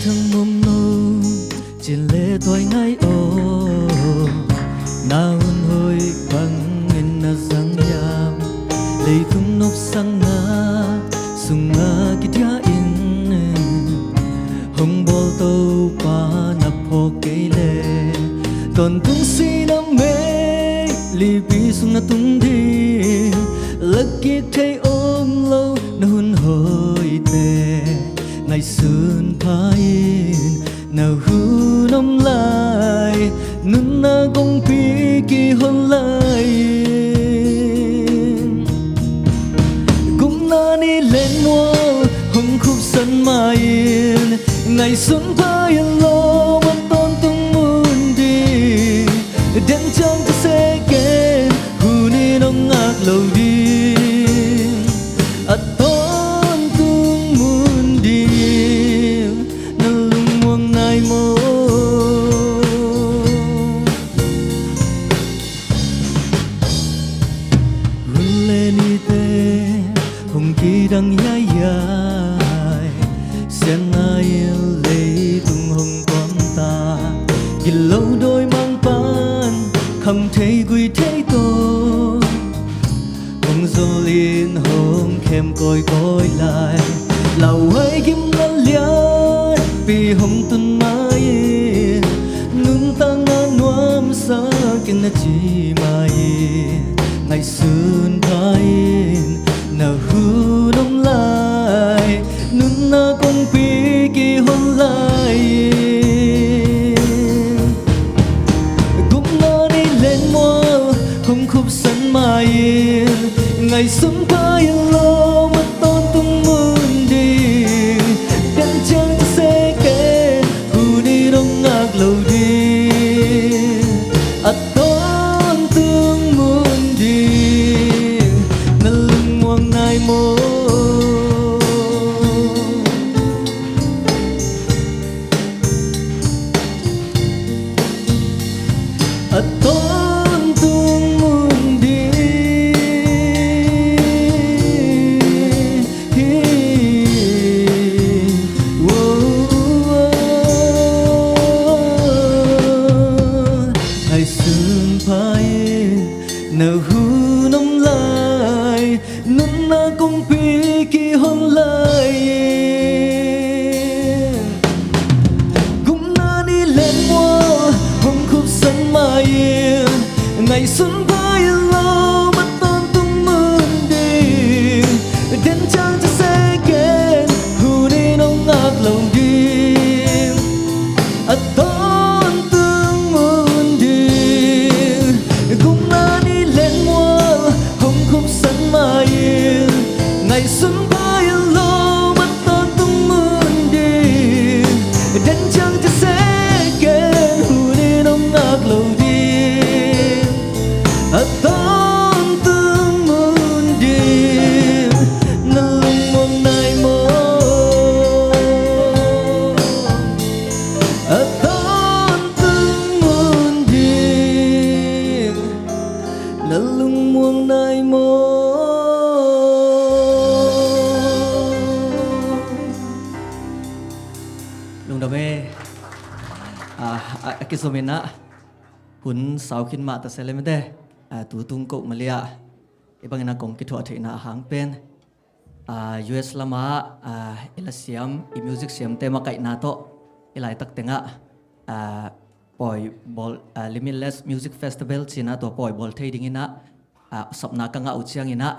thăng mồm nô trên lệ tôi ngay ô na hun hôi bằng in na sang yam lấy tung nốc sang na sung na kitia in pi sung na tung đi lắc thấy ôm lâu na hun hồi tè ngày xuân phai nào hu nông lại nun na gong pi ki hôn lại cũng na đi lên mua hồng khúc sân mai ngày xuân phai lo mất tôn tung muôn đi đến trong ta sẽ kể hu ni nông ngạc lâu đi at tôn tung muôn đi na lung muang nai mo hun lên đi te hồng kỳ đăng yai yai sen ai lệ tung hồng quang ta kỳ lâu đôi mang pan không thấy gửi thấy tôi hồng dô liên hồng khem coi coi lại lào hay kim lan lian vì hồng tuần mai nun ta ngang nuam sa kinh na chi mai ngày xuân phai na hu nông lại nun na kong pi ki hôn lại cũng na đi lên mua hồng khúc sân mai ngày xuân phai lo mất tôn tung muôn đi đến chân sẽ kể hu đi đông ngạc lâu đi at tôn tương muôn đi na lung muang nai mo at tôn tương muôn đi ngày xuân phai nào hu nông lại nun na kong pi ki hôn lại cũng na đi lên mua hồng khúc sân mai ngày xuân phai lo mất tôn tung muôn đi đến trang cho sẽ kể hu đi nông ngạc lâu đi at tôn tương muôn đi cũng na đi lên mua hồng khúc sân mai ngày xuân phai lo mất tôn tung muôn đi đến trang cho sẽ kể hu đi nông ngạc lâu đi at tôn tương muôn đi na lung muang nai mo at tôn tương muôn đi na lung muang nai mo lung da me akisomena hun sau khin ma ta selemde tu tung ko malia ibangina kong ki tho theina hang pen US lama ilasiam i music siam tema kai na to ilai tak tenga poi bol limitless music festival china to poi bol thei ding ina sapna ka nga uchiang ina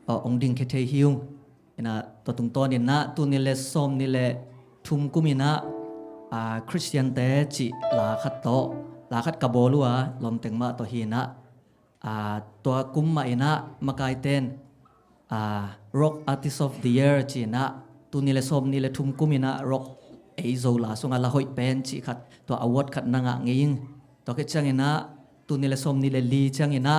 ong ding khe thei hiung ina to tung ton ina tu ni le som ni le thum kumina Christian te chi la khat to la khat ka bolua lom tengma to hina to kumma ina makai ten rock artist of the year chi na tu ni le som ni le thum kumina rock ei zo la sunga la hoi pen chi khat to award khat nanga nging to ke changina tu ni le som ni le li changina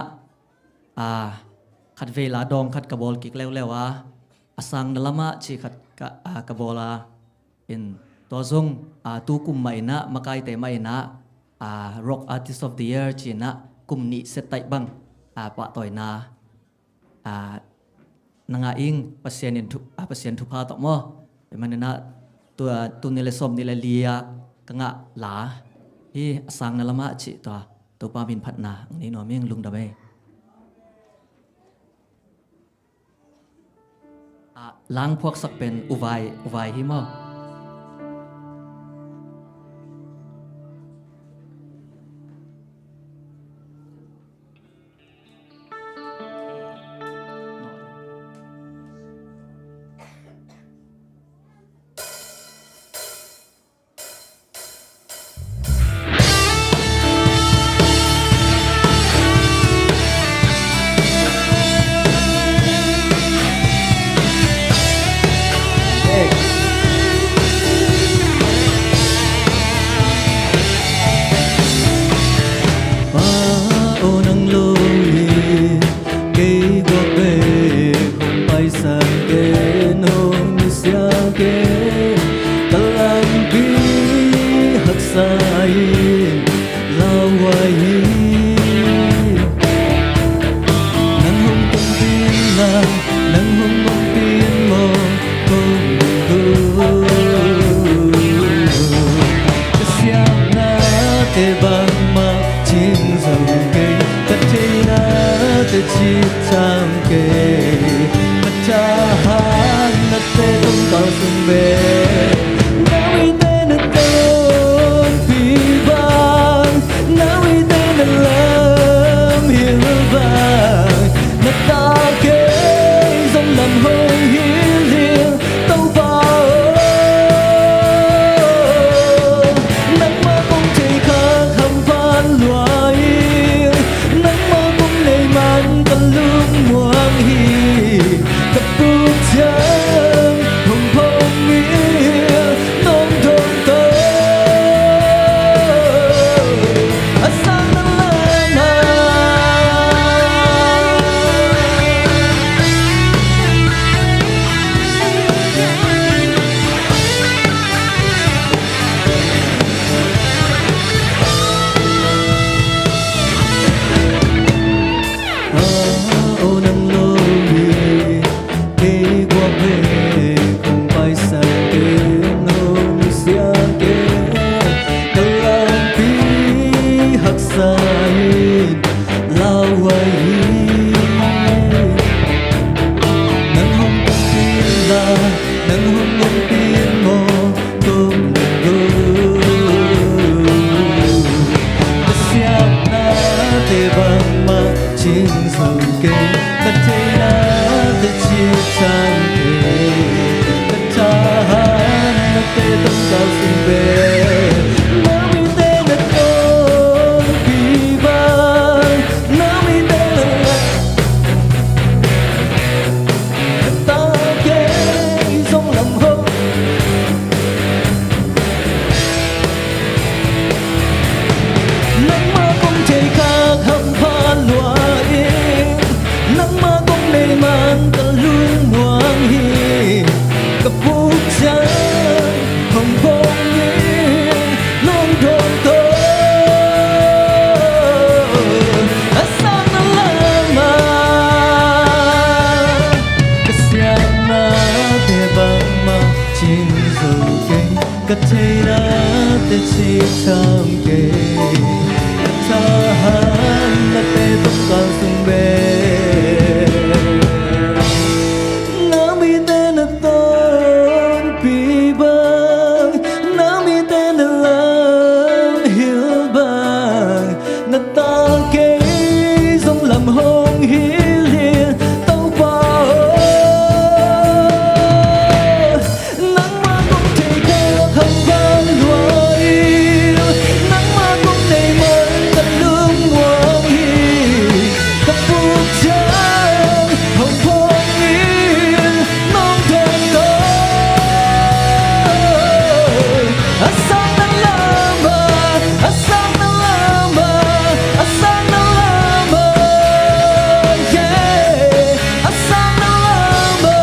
khat ve la dong khat ka bol kik lew lewa asang na lama chi khat ka bola in to zong tu kum mai na makai te mai na rock artist of the year chi na kum ni set tai bang pa toy na nanga ing pasien thu pha to mo manina tu ni le som ni le lia kanga la hi asang na lama chi to pa min phat na ni no meng lung da be lang phok sak pen uwai hi mo te chi chang ke na cha han na te tung tao sung be na wi te na ton pi bang na wi te na lam hiu bang na ta ke dòng làm hông hiu liu tao bao nắng mơ cũng chỉ khác hầm van loài nắng mơ cũng đầy man cần lương muang hi cặp bút chân hồng phong nghĩa nông thôn tơ sang nắng lama ô nắng lô mi đi qua về không phải sang kế nô mi xiang kế tơ lang pi hắc sai lao quay nắng hồng công tin là nắng hồng công tin mò tôm lên siap na te bang ma chinh sâu kê cất thế na te chiêu chang kê cất cha han na te tâm cao sinh bê na mi te na tôn pi bang na mi te na ta kê dòng lòng hông nắng mơ cũng chỉ khác hầm phan loa yên nắng mơ cũng đầy man ta luôn muang hi cặp bút chân hồng phong yên non thôn tơ sang na lama kasiana te bang ma chim dâu cây cất thế na te chi tham kê cha han na te tung cao sung be na mi te na ton pi bang na mi te na lam hiu bang na ta ke dòng làm hông hiu liền tao bao nắng mơ cũng chỉ khác hầm van loa yêu nắng mơ cũng đầy man cần lương muang hi cặp bút chân hồng phong yên non thôn tơ sang nắng lama sang nắng lama sang nắng lama yeah sang nắng lama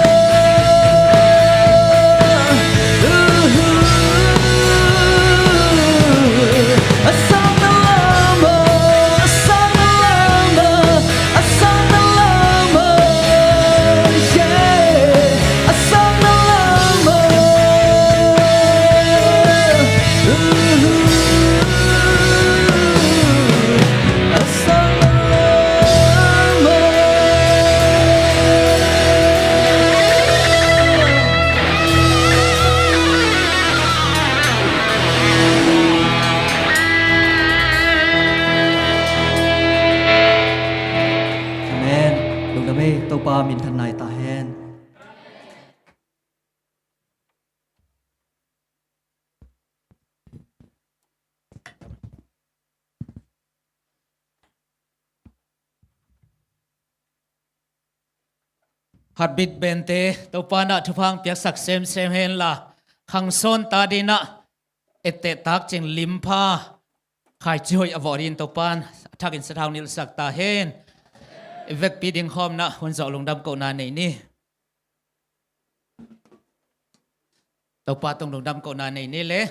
sang nắng lama sang nắng lama sang nắng lama yeah sang nắng lama sang nắng Amen. Lung đam mê tàu pa min thân này ta hen. hạt bít bền tế tàu pa na thu phang piak sak sem hen la khang son ta đi na ete tak ching limpa khai choi avorin tàu pan thak in satang nil sak ta hen vek pi ding khom na hun zo lung dam ko na nei ni tàu pa tong lung dam ko na nei ni le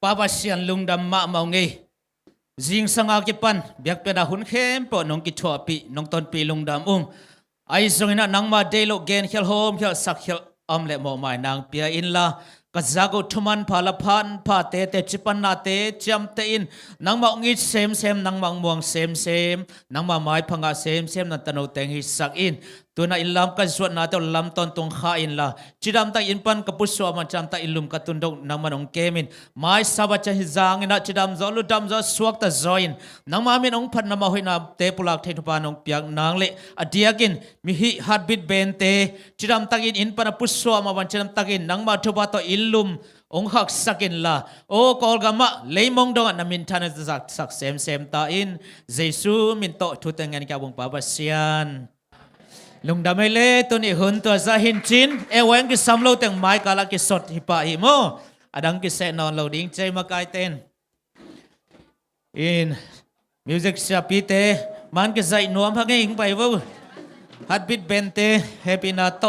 pa ba sian lung dam ma mau ngi jing sanga ki pan biak pe da hun khem po nong ki thua pi nong ton pi lung dam ai zongina nangma delo gen khel hom khel sak khel amle mo mai nang pia in la กะกทุมันพาลพันพาเตเตจิปันนาเตจำเตอินนังมาองอิเซมนังมังม่วงเซมนังมาไม้พังอาเซมนันตโนเตงฮิสักอินตัวน่ะอิลามกันสวดนาเตลำตอนตรงข้าอินละจิดามตาอินปันกับปุสวามันจำตาอิลุมกัตุนดงนังมันองเกมินไม้สาบัจฮิซางอินะจิดามจอลุดามจอสวกตาจอยนนังมามินองพันนามาหุยนาเตปุลักเทนุปานองเปียกนางเละอดียกินมิฮิฮัดบิดเบนเตจิดามตาอินปันปุสวามาวันจิดามตาอินนังมาทุบาตอิลุมองหักสักินละโอกอลกามะเลยมองดงนามินทานสักเซมตาอินเยซูมินโตทุตังงันกาบงปาบาเซียนลุงดำไม่เล่ตัวนี้หุ่นตัวซาหินจินเอเวงกิสามโลแต่งไม้กาลกิสดฮิปะฮิโมอดังกิเซนอนโลดิ้งใจมาไกเต้นอินมิวสิกชาปีเตมันกิใส่นวมพักให้หิงไปวูฮัดบิดเบนเตเฮปินาโต